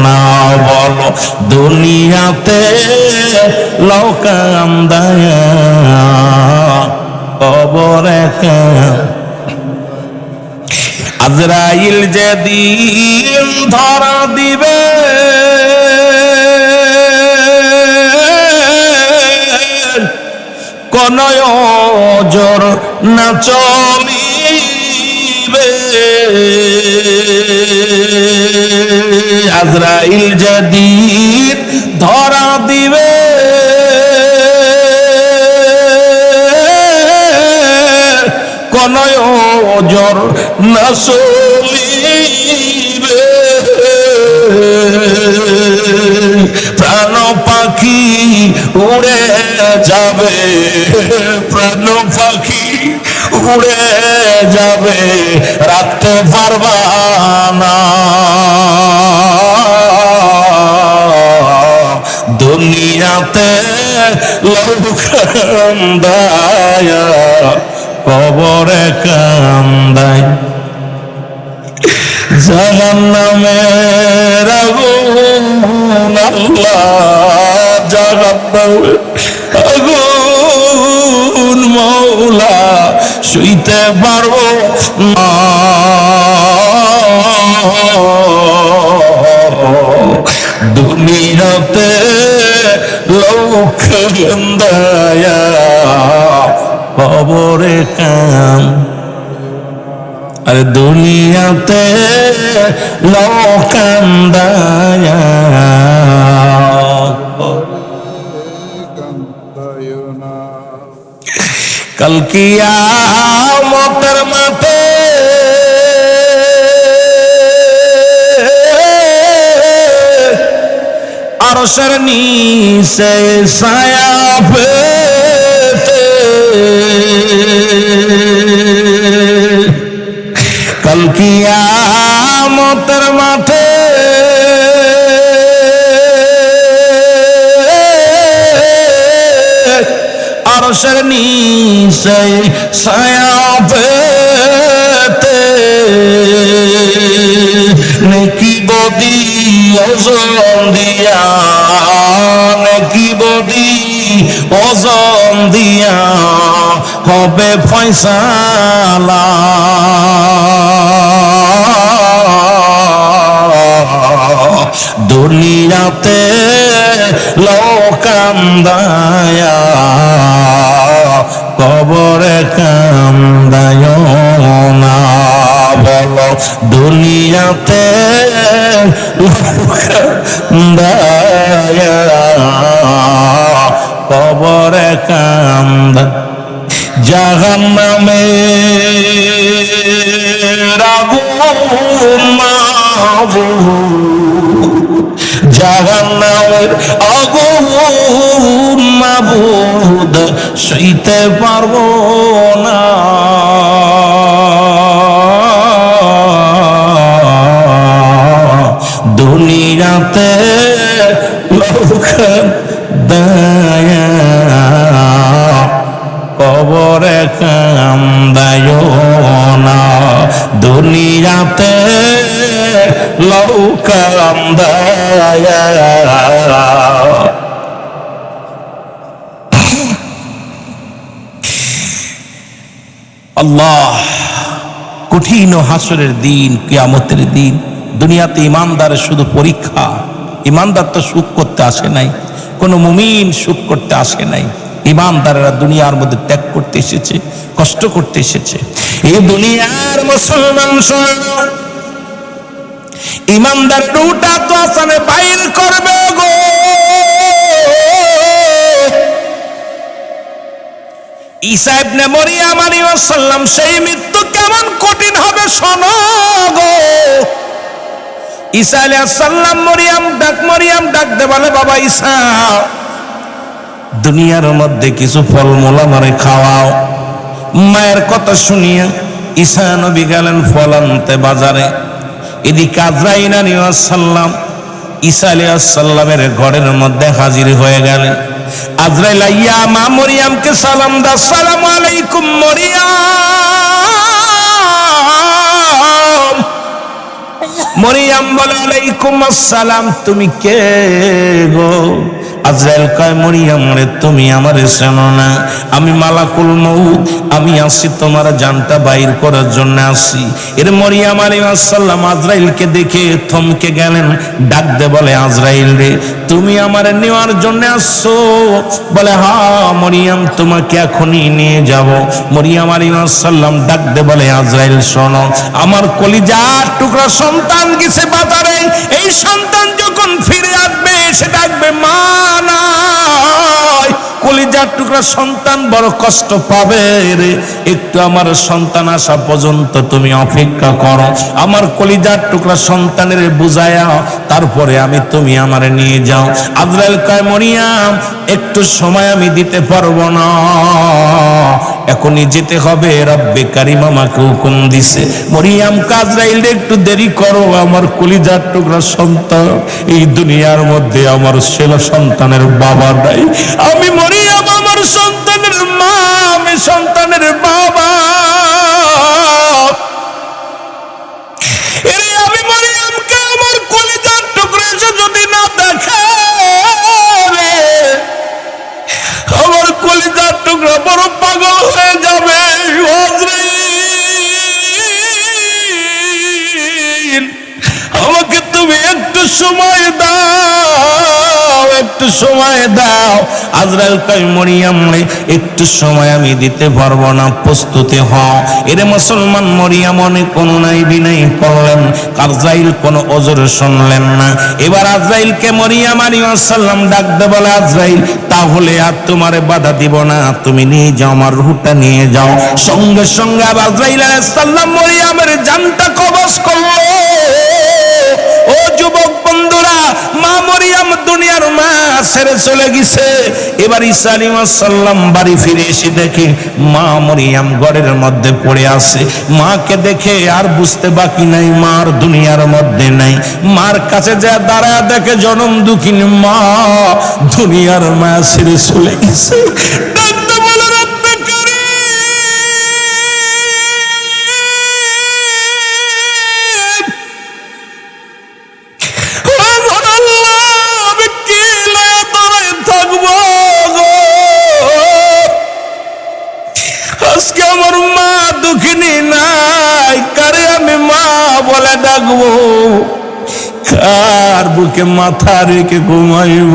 না, বলো দুনিয়াতে লোকান্দায়া কবরে আজরাইল যেদিন ধরা দিবে, কোন ওজর না চলিবে, আজরাইল যেদিন ধরা দিবে, কোন ওজর না চলিবে, প্রাণ পাখি উড়ে যাবে, প্রাণ পাখি উড়ে যাবে, রাখতে পারবা না, দুনিয়াতে লোকান্দায়া কবরে কান্দায়, জাহান্নামের আগুন আল্লাহ জাহান্নামের আগুন মওলা সইতে পারবো না, দুনিয়াতে লোকান্দায়া কবরে কাম, আরে দুনিয়াতে লোকান্দায়া কাল কিয়ামতের মাঠে আরশের নিচে ছায়া পেতে, কাল কিয়ামতের মাঠে আরশের নিচে ছায়া পেতে, নেকি বদি ওজন দিয়া, নেকি বদি ওজন দিয়া হবে ফয়সালা, দুনিয়াতে লোকান্দায়া কবরে কান্দায় না। বলো দুনিয়াতে লোকান্দায়া কবরে কান্দা। জাহান্নামে আগুন মাবুদ, জাহান্নামের আগুন মাবুদ সইতে পারবো না। দুনিয়াতে লোক দয়া কবরে কান্দায় না। দুনিয়াতে লোক কান্দায়া। আল্লাহ, কঠিন হাসরের দিন, কিয়ামতের দিন। দুনিয়াতে ইমানদারের শুধু পরীক্ষা। ইমানদার তো সুখ করতে আসে নাই, কোন মুমিন সুখ করতে আসে নাই। ইমানদারেরা দুনিয়ার মধ্যে ত্যাগ করতে এসেছে, কষ্ট করতে এসেছে। এই দুনিয়ার মুসলমান শোনো, ইমানদার রুটা তো আসামে বাইর করবে গো। ঈসা ইবনে মরিয়ম আলাইহিস সালাম সেই মৃত্যু কেমন কঠিন হবে শোনো গো। ঈসা আলাইহিস সালাম মরিয়ম ডাক দে বলে, বাবা ঈসা, দুনিয়ার মধ্যে কিছু ফলমূল আমারে খাওয়াও। মায়ের কথা শুনিয়া ঈসা নবী গেলেন ফল আনতে বাজারে। এদিকে আজরাইল আলাইহিস সালাম ঈসা আলাইহিস সালামের ঘরের মধ্যে হাজির হয়ে গেলেন। আজরাইল আইয়া মা মরিয়মকে সালাম দা, আসসালামু আলাইকুম মরিয়ম। মরিয়ম বলে, আলাইকুম আসসালাম, তুমি কে গো? আজরাইল কয়, মরিয়ম রে, তুমি আমারে চেনো না? আমি মালাকুল মউত, আমি আসি তোমার জানটা বাইর করার জন্য আসি। এর মরিয়ম আলাইহিস সালাম আজরাইলকে দেখে থমকে গেলেন। ডাক দে বলে, আজরাইল রে, তুমি আমারে নেওয়ার জন্য আসছো? বলে, হ্যাঁ মরিয়ম, তোমাকে এখনই নিয়ে যাব। মরিয়ম আলাইহিস সালাম ডাক দে বলে, আজরাইল শোনো, আমার কলিজার টুকরা সন্তান গেছে বাজারে। এই সন্তান যখন ফিরে আসবে সে ডাকবে মা নাই। কলিজার টুকরা সন্তান বড় কষ্ট পাবে রে। একটু আমার সন্তান আসা পর্যন্ত তুমি অপেক্ষা করো। আমার কলিজার টুকরা সন্তানের বুঝায়া তারপরে তুমি আমারে নিয়ে যাও। আজরাইল কয়, মরিয়ম, একটু সময় আমি দিতে পারবো না, এখনই যেতে হবে। রব্বে কারিম আমাকে হুকুম দিছে। মরিয়ম আজরাইল একটু দেরি করো, আমার কলিজার টুকরা সন্তান এই দুনিয়ার মধ্যে আমার ছেলে সন্তানের বাবা নাই। আমি মরিয়ম আমার সন্তানের মা, আমি সন্তানের বাবা। আমি মরিয়মকে আমার কলিজার টুকরা এসে যদি না দেখে, আমার কলিজার টুকরা বড় পাগল হয়ে যাবে। আমাকে তুমি একটু সময় দাও, একটু সময় দাও। আজরাইল কয়, মরিয়ম রে, একটু সময় আমি দিতে পারবো না, প্রস্তুতি হও। এরে মুসলমান, মরিয়ম অনেক অনুনয় বিনয় করলেন, আজরাইল কোনো ওজর শুনলেন না। এবার আজরাইলকে মরিয়ম আলাইহিস সালাম ডাক দে বলে, আজরাইল, তাহলে আর তোমারে বাধা দিব না, তুমি নিয়ে যাও, আমার রূহটা নিয়ে যাও। সঙ্গে সঙ্গে আজরাইল আলাইহিস সালাম মরিয়মের জানটা কবজ করলো। ও যুবক বন্ধুরা, মা মরিয়ম দুনিয়ার মা ছেড়ে চলে গেছে। এবার ঈসা আলাইহিস সালাম বাড়ি ফিরে এসে দেখে মা মরিয়ম ঘরের মধ্যে পড়ে আছে। মাকে দেখে আর বুঝতে বাকি নাই মার দুনিয়ার মধ্যে নাই। মার কাছে যা দাঁড়ায় দেখে জনম দুঃখিনী মা দুনিয়ার মা ছেড়ে চলে গেছে। কার বুকে মাথা রেখে ঘুমাইব?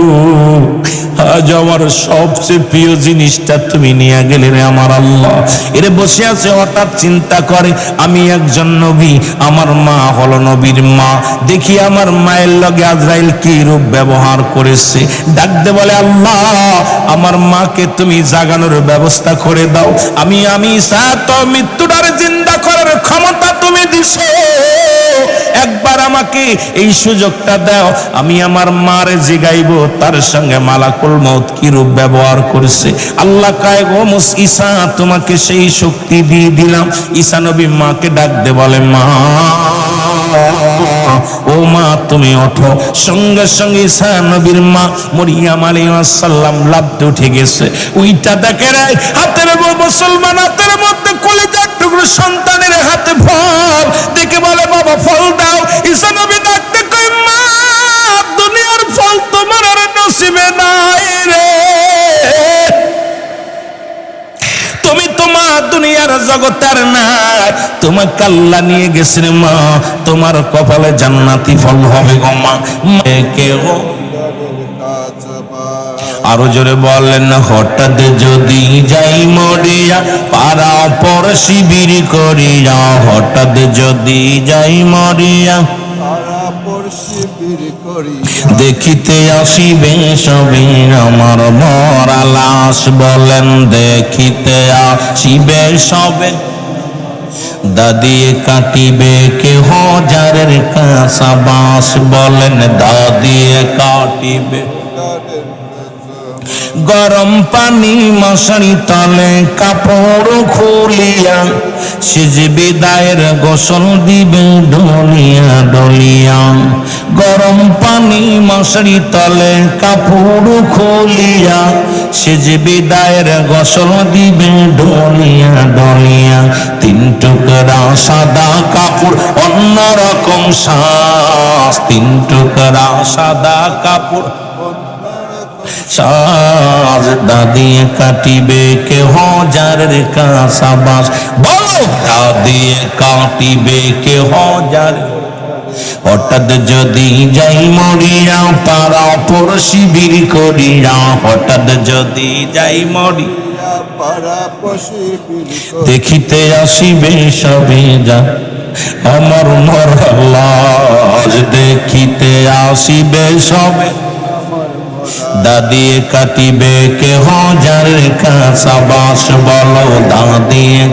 আজ আমার সবচেয়ে প্রিয় জিনিসটা তুমি নিয়ে গেলে রে আমার আল্লাহ। এরে বসে আছে, হঠাৎ চিন্তা করে আমি একজন নবী, আমার মা হলো নবীর মা। দেখি আমার মায়ের লগে আজরাইল কি রূপ ব্যবহার করেছে। ডাকতে বলে, আল্লাহ আমার মাকে তুমি জাগানোর ব্যবস্থা করে দাও। আমি ঈসা তো মৃত্যুটারে জিন্দা করার ক্ষমতা তুমি দিছো, একবার আমাকে এই সুযোগটা দাও, আমি আমার মারে জিগাইব তার সঙ্গে মালাকুল মউত কি রূপ ব্যবহার করেছে। আল্লাহ কয়, গো ঈসা তোমাকে সেই শক্তি দিয়ে দিলাম। ঈসা নবী মাকে ডাকতে বলে, মা ও মা তুমি ওঠো। সঙ্গে সঙ্গে ঈসা নবীর মা মরিয়ম আলাইহিস সালাম লাফতে উঠে গেছে। ওইটা দেখে রে হাতের মুসলমান হাতের মধ্যে কলিজার টুকরো সন্তানের হাতে ফল দেখে বলে, বাবা ফল দাও। ঈসা নবী ডাকতে কয়, মা দুনিয়ার ফল তোমার আর নসিবে নাই রে, তুমি তোমার দুনিয়ার জগতের নাই, তোমাকে আল্লাহ নিয়ে গেছেন মা, তোমার কপালে জান্নাতি ফল হবে গো মা। কেউ আরো জোরে বলেন, হঠাৎ যদি যাই মরিয়া পাড়া পর শিবির করিয়া, হঠাৎ যদি যাই মরিয়া দেখিতে আসিবে সবে আমার মরা লাশ। বলেন দেখিতে আসিবে সবে, দাদিয়ে কাটিবে কে হাজারের কাঁচা বাঁশ। বলেন দাদিয়ে কাটিবে গরম পানি মশারি তলে কাপড় খুলিয়া, সেজে বিদায়ের গোসল দিবে ডলিয়া ডলিয়া। গরম পানি মশারি তলে কাপড় খুলিয়া, সেজে বিদায়ের গোসল দিবে ডলিয়া ডলিয়া। তিন টুকরা সাদা কাপড় অন্যরকম শ্বাস, তিন টুকরা সাদা কাপড় সাজ, দাদিয়ে কাটিবে কে হাজারের কাঁচা বাঁশ। বলো দাদিয়ে কাটিবে কে হাজার, হঠাৎ যদি যাই মরিয়া পাড়া পর শিবির করিয়া, হঠাৎ যদি যাই মরি দেখিতে আসিবে সবে যা আমার মরা লাশ, দেখিতে আসিবে সবে দাদিয়ে কাটিবে কে হাজারের কাঁচা বাঁশ। বলো দাদিয়ে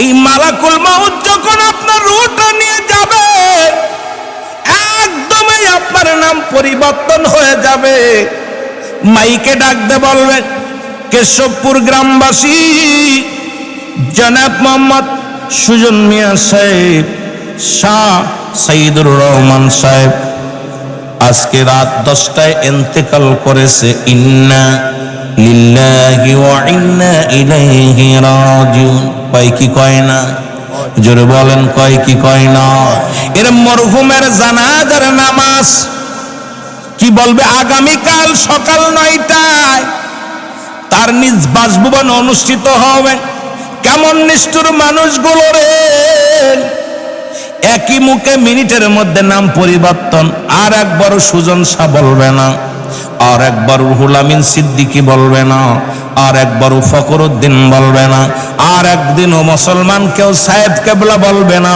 এই মালাকুল মউত যখন আপনার রূহটা নিয়ে যাবে, একদমই আপনার নাম পরিবর্তন হয়ে যাবে। মাইকে ডাকতে বলবেন, কেশবপুর গ্রামবাসী জনাব মোহাম্মদ সুজন মিয়া সাহেব, শাহ সাইদুর রহমান সাহেব আজকে রাত 10টায় ইন্তেকাল করেছে। ইন্না লিল্লাহি ওয়া ইন্না ইলাইহি রাজিউন। কয় কি কয় না? জোরে বলেন, কয় কি কয় না? এর মরহুমের জানাজার নামাজ কি বলবে, আগামীকাল সকাল 9টায় তার নিজ বাসভবনে অনুষ্ঠিত হবে। কেমন নিষ্ঠুর মানুষগুলো রে, একই মুখে মিনিটের মধ্যে নাম পরিবর্তন। আর একবার সুজন শাহ বলবে না, আর একবার রুহুল আমিন সিদ্দিকী বলবে না, আর একবার ফখরুদ্দিন বলবে না, আর একদিনও মুসলমান কেউ সাহেব কেবলা বলবে না,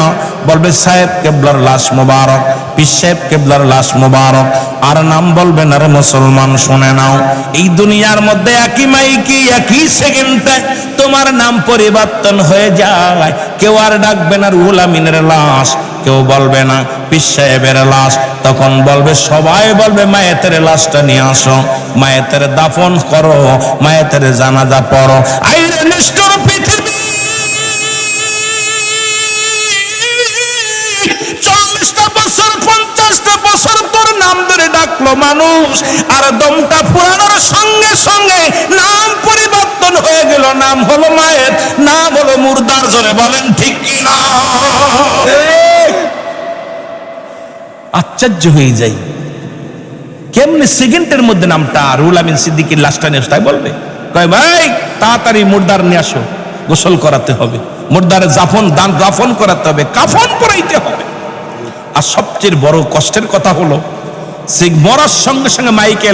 বলবে সাহেব কেবলার লাশ মোবারক, পীর সাহেব কেবলার লাশ মোবারক। আর নাম বলবে না রে মুসলমান, শুনে নাও, এই দুনিয়ার মধ্যে একই মাইকি একই সেকেন্ডে তোমার নাম পরিবর্তন হয়ে যায়। কেউ আর ডাকবে না রুহুল আমিনের লাশ, কেউ বলবে না পীর সাহেবের লাশ। তখন বলবে, সবাই বলবে মায়েতের লাশটা নিয়ে আসো, মায়েতের দাফন করো, মায়েতের জানাজা পড়ো। আইরে নিষ্ঠুর পৃথিবী, 40টা বছর 50টা বছর তোর নাম ধরে ডাকলো মানুষ, আর দমটা ফুরানোর সঙ্গে সঙ্গে নাম পরিবর্তন হয়ে গেল। নাম হলো মায়ের, নাম হলো মুর্দার। জোরে বলেন ঠিক কিনা? আশ্চর্য হয়ে যাই। কেমনি সেকেন্ডের মধ্যে নামটা রুহুল আমিন সিদ্দিকীর লাশটা নিয়ে আসো, তাই বলবে? কয় ভাই তাড়াতাড়ি মুর্দার নিয়ে আসো, গোসল করাতে হবে, মুর্দারে দাফন করাতে হবে, কাফন পরাইতে হবে। আর সবচেয়ে বড় কষ্টের কথা হলো সে মরার সঙ্গে সঙ্গে মাইকে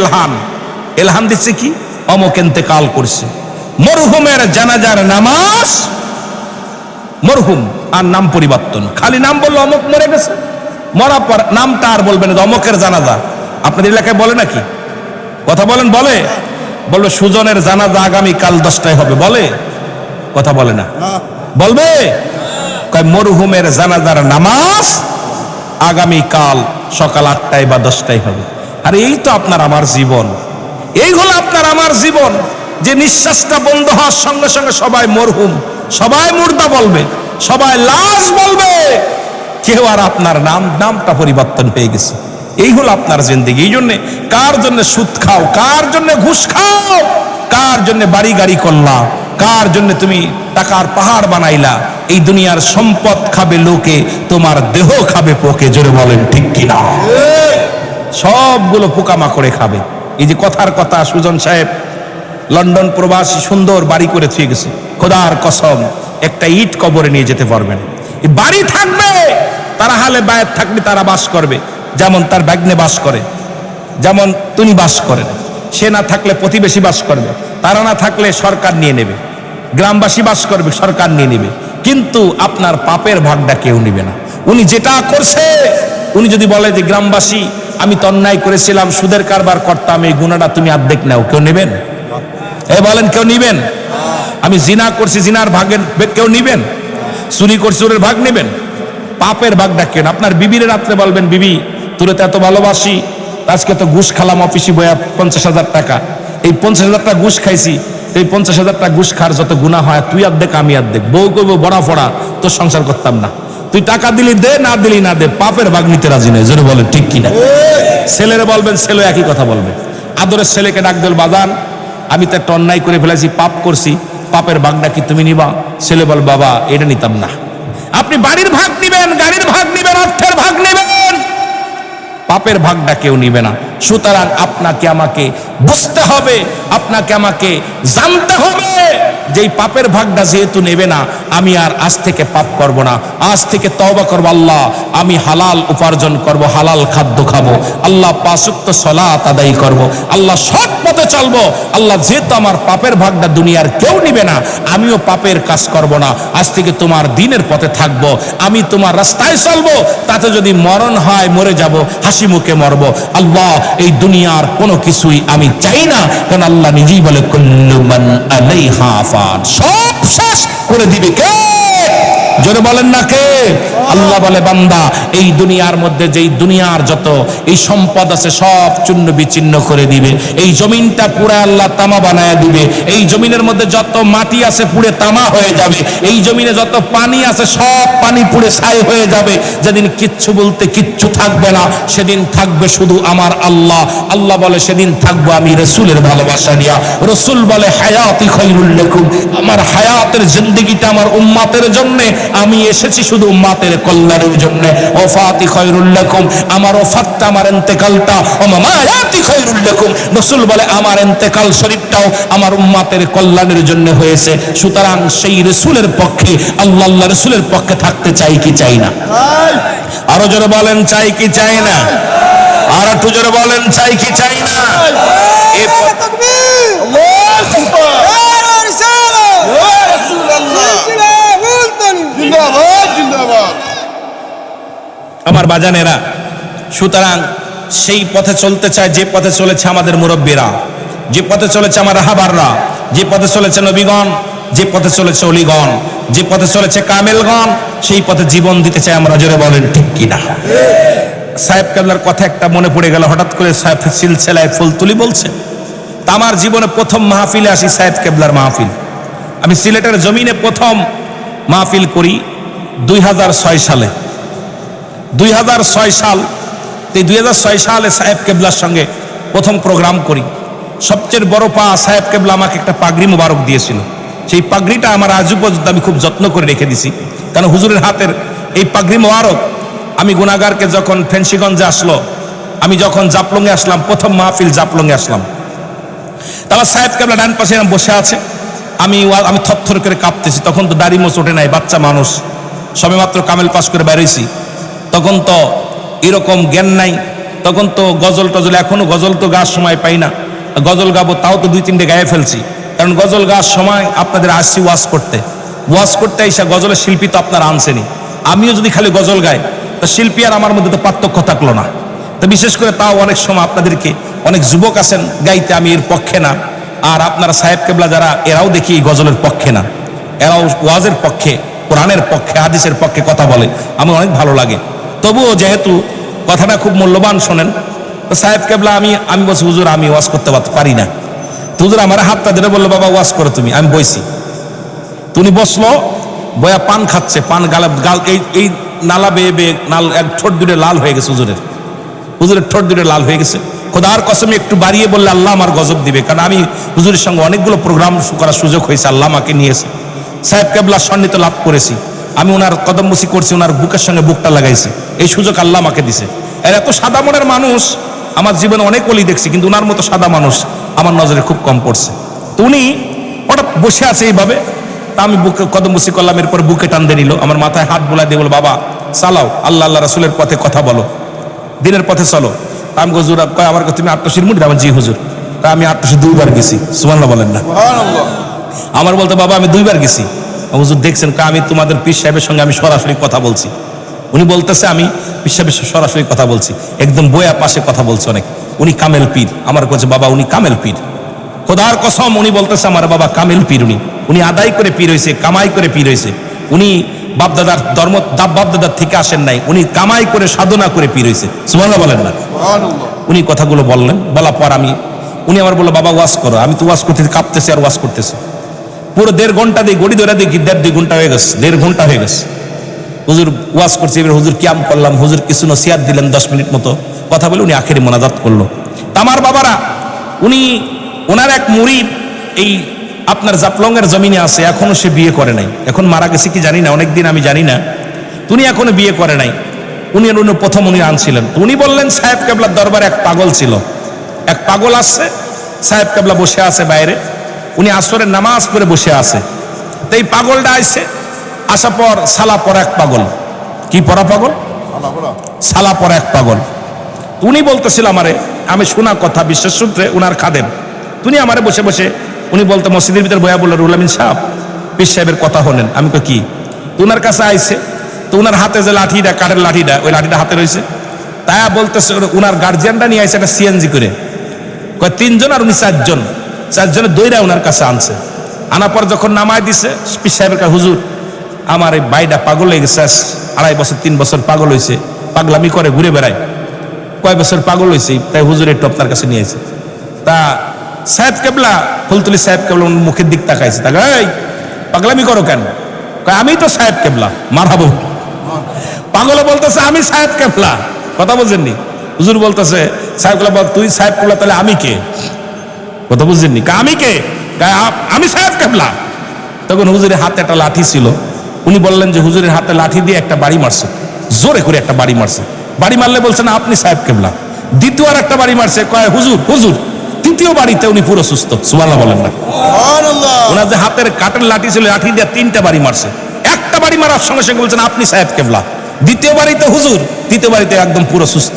এলহান দিচ্ছে কি, অমুক ইন্তেকাল করছে, মরহুমের জানাজার নামাজ, মরহুম আর নাম পরিবর্তন, খালি নাম বললো অমুক মরে গেছে, মরার পর নামটা আর বলবেন অমুকের জানাজা। আপনাদের এলাকায় বলে নাকি? কথা বলেন, বলবে সুজনের জানাজা আগামী কাল 10টায় হবে, বলে? কথা বলে না, বলবে কয় মরহুমের জানাজার নামাজ আগামী কাল সকাল 8টায় বা 10টায় হবে। আর এই তো আপনার আমার জীবন, এই হলো আপনার আমার জীবন, যে নিঃশ্বাসটা বন্ধ হওয়ার সঙ্গে সঙ্গে সবাই মরহুম, সবাই মুর্দা বলবে, সবাই লাশ বলবে, কেউ আর আপনার নামটা পরিবর্তন পেয়ে গেছে। এই হলো আপনার জিন্দেগি। এই জন্য কার জন্য সুদ খাও, কার জন্য ঘুষ খাও, কার জন্য বাড়ি গাড়ি করলা, কার জন্য তুমি টাকার পাহাড় বানাইলা? এই দুনিয়ার সম্পদ খাবে লোকে, তোমার দেহ খাবে পোকে। জোরে বলেন ঠিক কিনা? সবগুলো পোকামাকড়ে খাবে। এই যে কথার কথা, সুজন সাহেব লন্ডন প্রবাসী, সুন্দর বাড়ি করে থুয়ে গেছে, খোদার কসম একটা ইট কবরে নিয়ে যেতে পারবেন। এই বাড়ি থাকবে, তারা হালে বায়াত থাকবে, তারা বাস করবে, যেমন তার ভাগ্নে বাস করে, যেমন তিনি বাস করেন। সে না থাকলে প্রতিবেশী বাস করবে, তারা না থাকলে সরকার নিয়ে নেবে, গ্রামবাসী বাস করবে, সরকার নিয়ে নেবে। কিন্তু আপনার পাপের ভাগটা কেউ নিবে না। উনি যেটা করছে, উনি যদি বলে যে গ্রামবাসী আমি তো অন্যায় করেছিলাম, সুদের কারবার করতাম, এই গুণাটা তুমি অর্ধেক নাও, কেউ নেবেন? বলেন কেউ নিবেন? আমি জিনা করছি, জিনার ভাগের কেউ নিবেন? চুরি করছি, চুরের ভাগ নেবেন? পাপের ভাগটা কেন? আপনার বিবির রাত্রে বলবেন, বিবি তোরে তো এত ভালোবাসি, আজকে তো ঘুষ খালাম অফিসে বয়া 50,000 টাকা, এই 50,000 টাকা ঘুষ খাইছি, এই 50,000 টাকা ঘুষ খার যত গুনাহ হয়, তুই অর্ধেক আমি অর্ধেক। বউ কইব বড়া ফড়া, তোর সংসার করতাম না, তুই টাকা দিলি দে, না দিলি না দে, পাপের ভাগ নিতে রাজি নয়। জোরে বলে ঠিক কিনা? ছেলেরা বলবেন, ছেলে একই কথা বলবে। আদরের ছেলেকে ডাক দিল, বাজান আমি তো একটা অন্যায় করে ফেলেছি, পাপ করছি, পাপের ভাগটা কি তুমি নিবা? ছেলে বল, বাবা এটা নিতাম না। আপনি বাড়ির ভাগ নিবেন, গাড়ির ভাগ নিবেন, অর্থের ভাগ নিবেন, পাপের ভাগটা কেউ নিবে না। সুতরাং আপনাকে আমাকে বুঝতে হবে, আপনাকে আমাকে জানতে হবে যে এই পাপের ভাগটা যেহেতু নেবে না, আমি আর আজ থেকে পাপ করব না, আজ থেকে তওবা করব। আল্লাহ আমি হালাল উপার্জন করব, হালাল খাদ্য খাবো, আল্লাহ 5 ওয়াক্ত সালাত আদায় করব, আল্লাহ সৎ পথে চলবো। আল্লাহ যেহেতু আমার পাপের ভাগটা দুনিয়ার কেউ নিবে না, আমিও পাপের কাজ করব না, আজ থেকে তোমার দ্বীনের পথে থাকবো, আমি তোমার রাস্তায় চলবো, তাতে যদি মরণ হয় মরে যাব, হাসি মুখে মরব। আল্লাহ এই দুনিয়ার কোনো কিছুই আমি চাই না, কারণ আল্লাহ নিজেই বলে কুল্লু মান আলাইহা ফান, সব শেষ করে দিবে কে? জোরে বলেন না কে? আল্লাহ বলে, বান্দা এই দুনিয়ার মধ্যে যেই দুনিয়ার যত এই সম্পদ আছে সব চূর্ণ বিচ্ছিন্ন করে দিবে, এই জমিনটা পুরা আল্লাহ তামা বানায় দিবে, এই জমিনের মধ্যে যত মাটি আছে পুড়ে তামা হয়ে যাবে, এই জমিনে যত পানি আছে সব পানি পুড়ে ছাই হয়ে যাবে। যেদিন কিচ্ছু বলতে কিচ্ছু থাকবে না, সেদিন থাকবে শুধু আমার আল্লাহ। আল্লাহ বলে সেদিন থাকবো আমি রসুলের ভালোবাসা নিয়া। রসুল বলে হায়াতি খায়রুল লাকুম, আমার হায়াতের জিন্দেগিটা আমার উম্মাতের জন্য, আমি এসেছি শুধু উম্মাতের কল্যাণের জন্য। ওফাতি খায়রুল লাকুম, আমার ওফাতটা, আমার ইন্তেকালটা, ও মামায়াতি খায়রুল লাকুম, রাসূল বলে আমার ইন্তেকাল শরীফটাও আমার উম্মাতের কল্যাণের জন্য হয়েছে। সুতরাং সেই রাসূলের পক্ষে, আল্লাহ রাসূলের পক্ষে থাকতে চাই কি চাই না? আরো জোরে বলেন, চাই কি চাই না? আর একটু জোরে বলেন, চাই কি চাই না? আমার বাজানেরা, সুতরাং সেই পথে চলতে চায় যে পথে চলেছে আমাদের মুরব্বীরা, যে পথে চলেছে আমার রাহাবাররা, যে পথে চলেছে নবীগণ, যে পথে চলেছে অলিগণ, যে পথে চলেছে কামেলগণ, সেই পথে জীবন দিতে চাই আমরা। জোরে বলেন ঠিক কিনা? সাহেব কেবলার কথা একটা মনে পড়ে গেল হঠাৎ করে। সাহেব সিলসিলায় ফুলতুলি বলছে, তা আমার জীবনে প্রথম মাহফিলে আসি সাহেব কেবলার মাহফিল। আমি সিলেটের জমিনে প্রথম মাহফিল করি 2006 সালে। 2006 সাল, এই 2006 সালে সাহেব কেবলার সঙ্গে প্রথম প্রোগ্রাম করি। সবচেয়ে বড় সাহেব কেবলা আমাকে একটা পাগড়ি মোবারক দিয়েছিল। সেই পাগড়িটা আমার আজও পর্যন্ত আমি খুব যত্ন করে রেখে দিছি, কারণ হুজুরের হাতের এই পাগড়ি মোবারক আমি গুনাহগারকে যখন ফেন্সিগঞ্জে আসলো আমি যখন জাপলংয়ে আসলাম, প্রথম মাহফিল জাপলংয়ে আসলাম, তারপর সাহেব কেবলা ডান পাশে বসে আছে, আমি থরথর করে কাঁপতেছি। তখন তো দাড়ি মোচ ওঠে নাই, বাচ্চা মানুষ, সবে মাত্র কামেল পাস করে বেরোইছি। তখন তো এরকম জ্ঞান নাই, তখন তো গজল টজল, এখনো গজল তো গাওয়ার সময় পাই না, গজল গাবো তাও তো 2-3টে গায়ে ফেলছি। কারণ গজল গাওয়ার সময় আপনাদের আসছি ওয়াজ করতে এসে গজলের শিল্পী তো আপনারা আনছেনি। আমিও যদি খালি গজল গাই, তা শিল্পী আর আমার মধ্যে তো পার্থক্য থাকলো না। তো বিশেষ করে তাও অনেক সময় আপনাদেরকে, অনেক যুবক আছেন গাইতে, আমি এর পক্ষে না। আর আপনারা সাহেব কেবলা যারা, এরাও দেখি এই গজলের পক্ষে না, এরাও ওয়াজের পক্ষে, কোরআনের পক্ষে, হাদিসের পক্ষে কথা বলে, আমার অনেক ভালো লাগে। তবুও যেহেতু কথাটা খুব মূল্যবান শোনেন, তো সাহেব কেবলা আমি বলছি, হুজুর আমি ওয়াজ করতে পারি না। তো হুজুর আমার হাতটা ধরে বললো, বাবা ওয়াজ করো তুমি। আমি বইছি, তুমি বসলো, বয়া পান খাচ্ছে, পান গাল এই নালা বেয়ে এক ঠোঁট দুটো লাল হয়ে গেছে। হুজুরের ঠোঁট দুটো লাল হয়ে গেছে। খোদার কসমে একটু বাড়িয়ে বললে আল্লাহ আমার গজব দিবে, কারণ আমি হুজুরের সঙ্গে অনেকগুলো প্রোগ্রাম করার সুযোগ হয়েছে, আল্লাহ আমাকে নিয়েছে। সাহেব কেবলা সন্নিত লাভ করেছি, আমি ওনার কদমবুসি করছি, ওনার বুকের সঙ্গে বুকটা লাগাইছি, এই সুযোগ আল্লাহ আমাকে দিছে। এর এত সাদা মনের মানুষ আমার জীবনে অনেক অলি দেখছি, কিন্তু ওনার মতো সাদা মানুষ আমার নজরে খুব কম পড়ছে। তো উনি হঠাৎ বসে আছে এইভাবে, তা আমি বুকে কদমবুসি করলাম, এরপর বুকে টান দিয়ে নিল, আমার মাথায় হাত বোলা দিয়ে বল, বাবা চালাও, আল্লাহ রাসূলের পথে কথা বলো, দিনের পথে চলো। আমি হুজুর কয়, আমার তুমি আটশির মুড়ি, আমার জি হুজুর। তা আমি 2বার গেছি, সুবহানাল্লাহ বলেন না। আমার বলতে, বাবা আমি 2বার গেছি। হুজুর দেখছেন, আমি তোমাদের পীর সাহেবের সঙ্গে আমি সরাসরি কথা বলছি। উনি বলতেছে আমি পীর সাহেবের সরাসরি কথা বলছি, একদম বইয়া পাশে কথা বলছে অনেক। উনি কামেল পীর। আমার কাছে, বাবা উনি কামেল পীর, খোদার কসম উনি বলতেছে আমার বাবা কামেল পীর। উনি আদায় করে পীর হয়েছে, কামাই করে পীর হয়েছে। উনি বাপদাদার বাপদাদার থেকে আসেন নাই, উনি কামাই করে সাধনা করে পীর হয়েছে, সুবহানাল্লাহ বলেন না। উনি কথাগুলো বললেন, বলার পর উনি আমার বললো, বাবা ওয়াজ করো। আমি তো ওয়াজ করতেছি, কাঁপতেছি আর ওয়াজ করতেছি। পুরো 1.5 ঘন্টা দিয়ে গড়ি ধরে দেখি 1.5-2 ঘন্টা হয়ে গেছে, 1.5 ঘন্টা হয়ে গেছে। হুজুর ওয়াজ করছে, এবার হুজুর কিয়াম করলাম, হুজুর কিছু নসিহত দিলেন 10 মিনিট মতো কথা বলে উনি আখেরি মোনাজাত করলো। আমার বাবারা, ওনার এক মুরিদ এই আপনার জাপলংয়ের জমিনে আছে, এখনো সে বিয়ে করে নাই, এখন মারা গেছে কি জানি না, অনেকদিন আমি জানি না। উনি এখনো বিয়ে করে নাই। উনি প্রথম আনছিলেন। উনি বললেন সাহেব কেবলার দরবারে এক পাগল ছিল, এক পাগল আসছে, সাহেব কেবলা বসে আছে বাইরে, উনি আসরের নামাজ পড়ে বসে আছে। তো এই পাগলটা আসছে, আসার পর সালা পরা এক পাগল, কি পরা পাগল, সালা পরা এক পাগল। উনি বলতেছিল আমারে, আমি শোনা কথা বিশ্বাস সূত্রে উনার খাদেম, উনি আমারে বসে বসে উনি বলতে মসজিদের ভিতরে বয়া বললেন, রুহুল আমিন সাহেব পীর সাহেবের কথা হলেন। আমি তো কি, উনার কাছে আইছে, তো উনার হাতে যে লাঠিটা, কাঠের লাঠিটা, ওই লাঠিটা হাতে রয়েছে। তাই বলতেছে উনার গার্জিয়ানটা নিয়ে আইছে একটা সিএনজি করে, কয় 3 জন আর উনি 4 জন, 4 জনের দইরা উনার কাছে আনছে। আনার পর যখন নামায় দিছে, পীর সাহেবের কাছে, হুজুর আমার এই ভাইটা পাগল হয়ে গেছে, 2.5 বছর 3 বছর পাগল হয়েছে, পাগলামি করে ঘুরে বেড়ায়, কয় বছর পাগল হয়েছে, তাই হুজুর একটু আপনার কাছে নিয়ে আসে। তা সাহেব কেবলা, ফুলতুলি সাহেব কেবলা মুখের দিক তাকাইছে, এই পাগলামি করো কেন? কয় আমি তো সাহেব কেবলা। মারহাবা। পাগলে বলতেছে আমি সাহেব কেবলা, কথা বুঝেননি? হুজুর বলতেছে সাহেব কেবলা, তুই সাহেব কেবলা, তাহলে আমি কে? কথা বুঝেননি? আমি কে? আমি সাহেব কেবলা। তখন হুজুরের হাতে একটা লাঠি ছিল, উনি বললেন যে হুজুরের হাতে লাঠি দিয়ে একটা বাড়ি মারছে, জোরে করে একটা বাড়ি মারছে। বাড়ি মারলে বলছেন আপনি সাহেব কেবলা। দ্বিতীয় আর একটা বাড়ি মারছে, কয় হুজুর হুজুর। তৃতীয় বাড়িতে উনি পুরো সুস্থ, সুবহানাল্লাহ বলেন না। ওনার যে হাতের কাঠের লাঠি ছিল, লাঠি দিয়ে 3টা বাড়ি মারছে। একটা বাড়ি মারার সঙ্গে সঙ্গে বলছেন আপনি সাহেব কেবলা। দ্বিতীয় বাড়িতে হুজুর, তৃতীয় বাড়িতে একদম পুরো সুস্থ।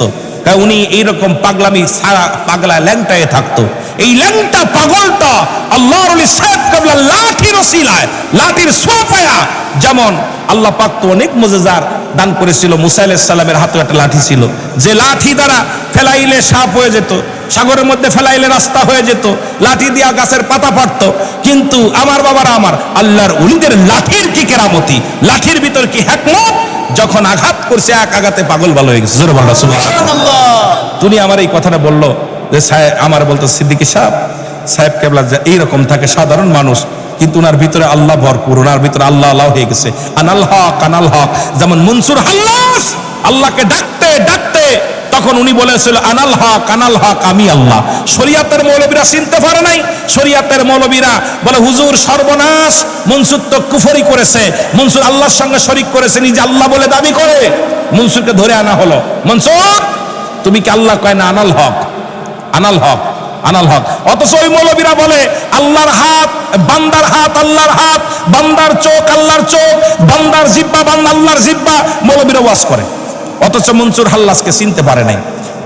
উনি এইরকম পাগলামি সারা পাগলা ল্যাংটায় থাকতো। এই ল্যাংটা পাগলটা আল্লাহর ওলি সাহেব কেবলা লাঠির ওসিলায়, লাঠির সোয়াফায়া, যেমন আল্লাহ পাক তো অনেক মুজিজার দান করেছিল। মুসা আলাইহিস সালামের হাতে একটা লাঠি ছিল, যে লাঠি দ্বারা ফেলাইলে সাপ হয়ে যেত, সাগরের মধ্যে ফেলাইলে রাস্তা হয়ে যেত, লাঠি দিয়া গাছের পাতা ফাটতো। কিন্তু আমার বাবারা, আমার আল্লাহর ওলিদের লাঠির কি কেরামতি, লাঠির ভিতর কি হিকমত, যখন আঘাত করছে এক আঘাতে পাগল ভালো হয়ে গেছে। জোরে বলো সুবহানাল্লাহ। তুমি আমার এই কথাটা বললো যে আমার বলতো সিদ্দিকী সাহেব কেবলা এইরকম থাকে, সাধারণ মানুষ, কিন্তু ওনার ভিতরে আল্লাহ ভরপুর, ওনার ভিতরে আল্লাহ আল্লাহ হয়ে গেছে। আনাল হক আনাল হক, যেমন মনসুর হাল্লাস আল্লাহকে ডাকতে ডাকতে তখন উনি বলেছিল আনাল হক আমি আল্লাহ। শরিয়াতের মৌলবীরা চিনতে পারে নাই, শরিয়াতের মৌলবীরা বলে হুজুর সর্বনাশ, মনসুর তো কুফরি করেছে, মনসুর আল্লাহর সঙ্গে শরিক করেছে, নিজে আল্লাহ বলে দাবি করে। মনসুরকে ধরে আনা হলো, মনসুর তুমি কি আল্লাহ কয় না আনাল হক, আনাল হক, আনাল হক। অথচ ওই মৌলবীরা বলে আল্লাহর হাত বান্দার হাত, আল্লাহর হাত বান্দার চোখ, আল্লাহর চোখ বান্দার জিব্বা, বান্দা আল্লাহর জিব্বা। মৌলবীরা ওয়াজ করে, অথচ মনসুর হাল্লাসকে চিনতে পারে নাই।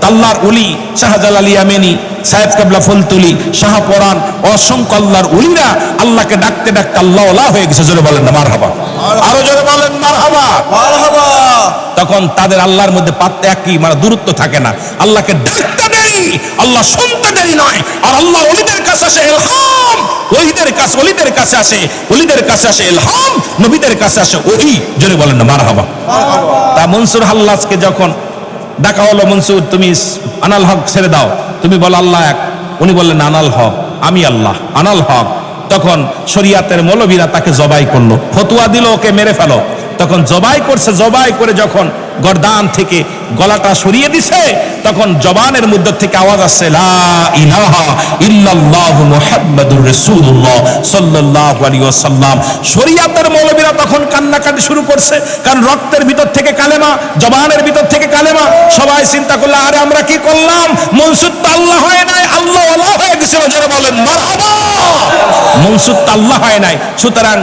আল্লাহর ওলি শাহজালাল ইয়ামেনি, সাহেব কেবলা ফুলতুলি, শাহপরান, অসংখ্য আল্লাহর ওলিরা আল্লাহকে ডাকতে ডাকতে আল্লাহ ওলা হয়ে গেছে। জোরে বলেন না মারহাবা, আরো জোরে বলেন মারহাবা। মারহাবা। তখন তাদের আল্লাহর মধ্যে পাত্তে একই মানে দূরত্ব থাকে না। আল্লাহকে ডাকতে দেরি, আল্লাহ শুনতে দেরি নয়। আর আল্লাহ ওলিদের কাছে আসে ইলহাম, ওলিদের কাছে, ওলিদের কাছে আসে, ওলিদের কাছে আসে ইলহাম, নবীদের কাছে আসে ওহী। জোরে বলেন না মারহাবা। তা মনসুর হাল্লাসকে যখন ডাকা হলো, মনসুর তুমি আনাল হক ছেড়ে দাও, তুমি বলো আল্লাহ এক। উনি বললেন আনাল হক, আমি আল্লাহ, আনাল হক। তখন শরিয়াতের মৌলবীরা তাকে জবাই করলো, ফতুয়া দিল ওকে মেরে ফেলো। তখন জবাই করছে, জবাই করে যখন গর্দান থেকে গলাটা সরিয়ে দিছে, তখন জবানের মধ্যে থেকে আওয়াজ আসছে লা ইলাহা ইল্লাল্লাহু মুহাম্মাদুর রাসূলুল্লাহ সাল্লাল্লাহু আলাইহি ওয়াসাল্লাম। শরিয়াতের মৌলবীরা তখন কান্নাকাটি শুরু করছে, কারণ রক্তের ভিতর থেকে কালেমা, জবানের ভিতর থেকে কালেমা। সবাই চিন্তা করলো আরে আমরা কি করলাম, মনসুর তো আল্লাহ হয় নাই, আল্লাহ ওয়ালা হয়ে গেছিল। যারা বলেন মারহাবা। মনসুর তো আল্লাহ হয় নাই, সুতরাং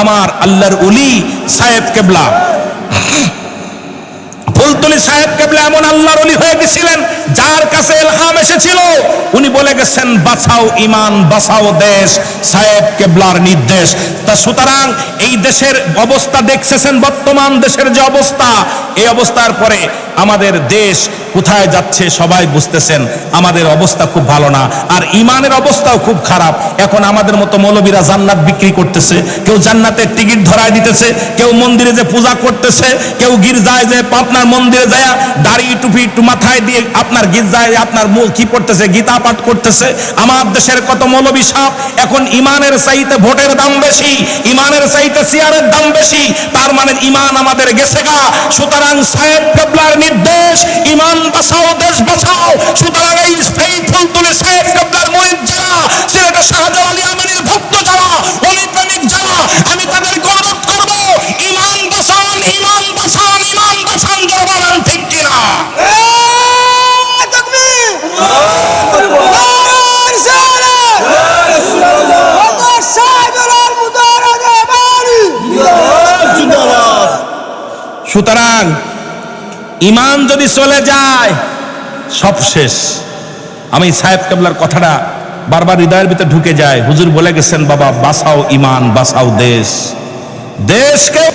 আমার আল্লাহর ওলি সাহেব কেবলা ফুলতুলি সাহেব কেবলা এমন আল্লাহর ওলি হয়ে গেছিলেন যার কাছে ইলহাম এসেছিল। উনি বলে গেছেন বাঁচাও ঈমান, বাঁচাও দেশ, সাহেব কেবলার নির্দেশ। তা সুতরাং এই দেশের অবস্থা দেখছেন, বর্তমান দেশের যে অবস্থা, এই অবস্থার পরে আমাদের দেশ কোথায় যাচ্ছে সবাই বুঝতেছেন। আমাদের অবস্থা খুব ভালো না, আর ঈমানের অবস্থাও খুব খারাপ। এখন আমাদের মতো মৌলবীরা জান্নাত বিক্রি করতেছে, কেউ জান্নাতের টিকিট ধরায় দিতেছে, কেউ মন্দিরে যে পূজা করতেছে, কেউ গির্জায় যে আপনার মন্দিরে যায় দাড়ি টুপি মাথায় দিয়ে আপনার গির্জায় আপনার মুখ কি পড়তেছে, গীতা পাঠ করতেছে। আমার দেশের কত মৌলবী সাহেব এখন ঈমানের চাইতে ভোটের দাম বেশি, ঈমানের চাইতে চেয়ারের দাম বেশি, তার মানে ঈমান আমাদের গেছে গা। সুতরাং সাহেব কেবলার নির্দেশ ঈমান বাঁচাও, দেশ বাঁচাও। সুতরাং এই ফুলতুলি সাহেব কেবলার মুরিদ যারা, সিলেটের শাহজালাল ইয়ামানির ভক্ত যারা, ওলি প্রেমিক যারা, আমি তাদেরকে অনুরোধ করব ঈমান বাঁচান, ঈমান বাঁচান, ঈমান বাঁচান। যারা বলেন ঠিক কিনা? সুতরাং ঈমান যদি চলে যায় সব শেষ। আমি সাহেব কেবলার কথাটা বারবার হৃদয়ের ভিতরে ঢুকে যায়। হুজুর বলে গেছেন বাবা বাঁচাও ঈমান, বাঁচাও দেশ, দেশকে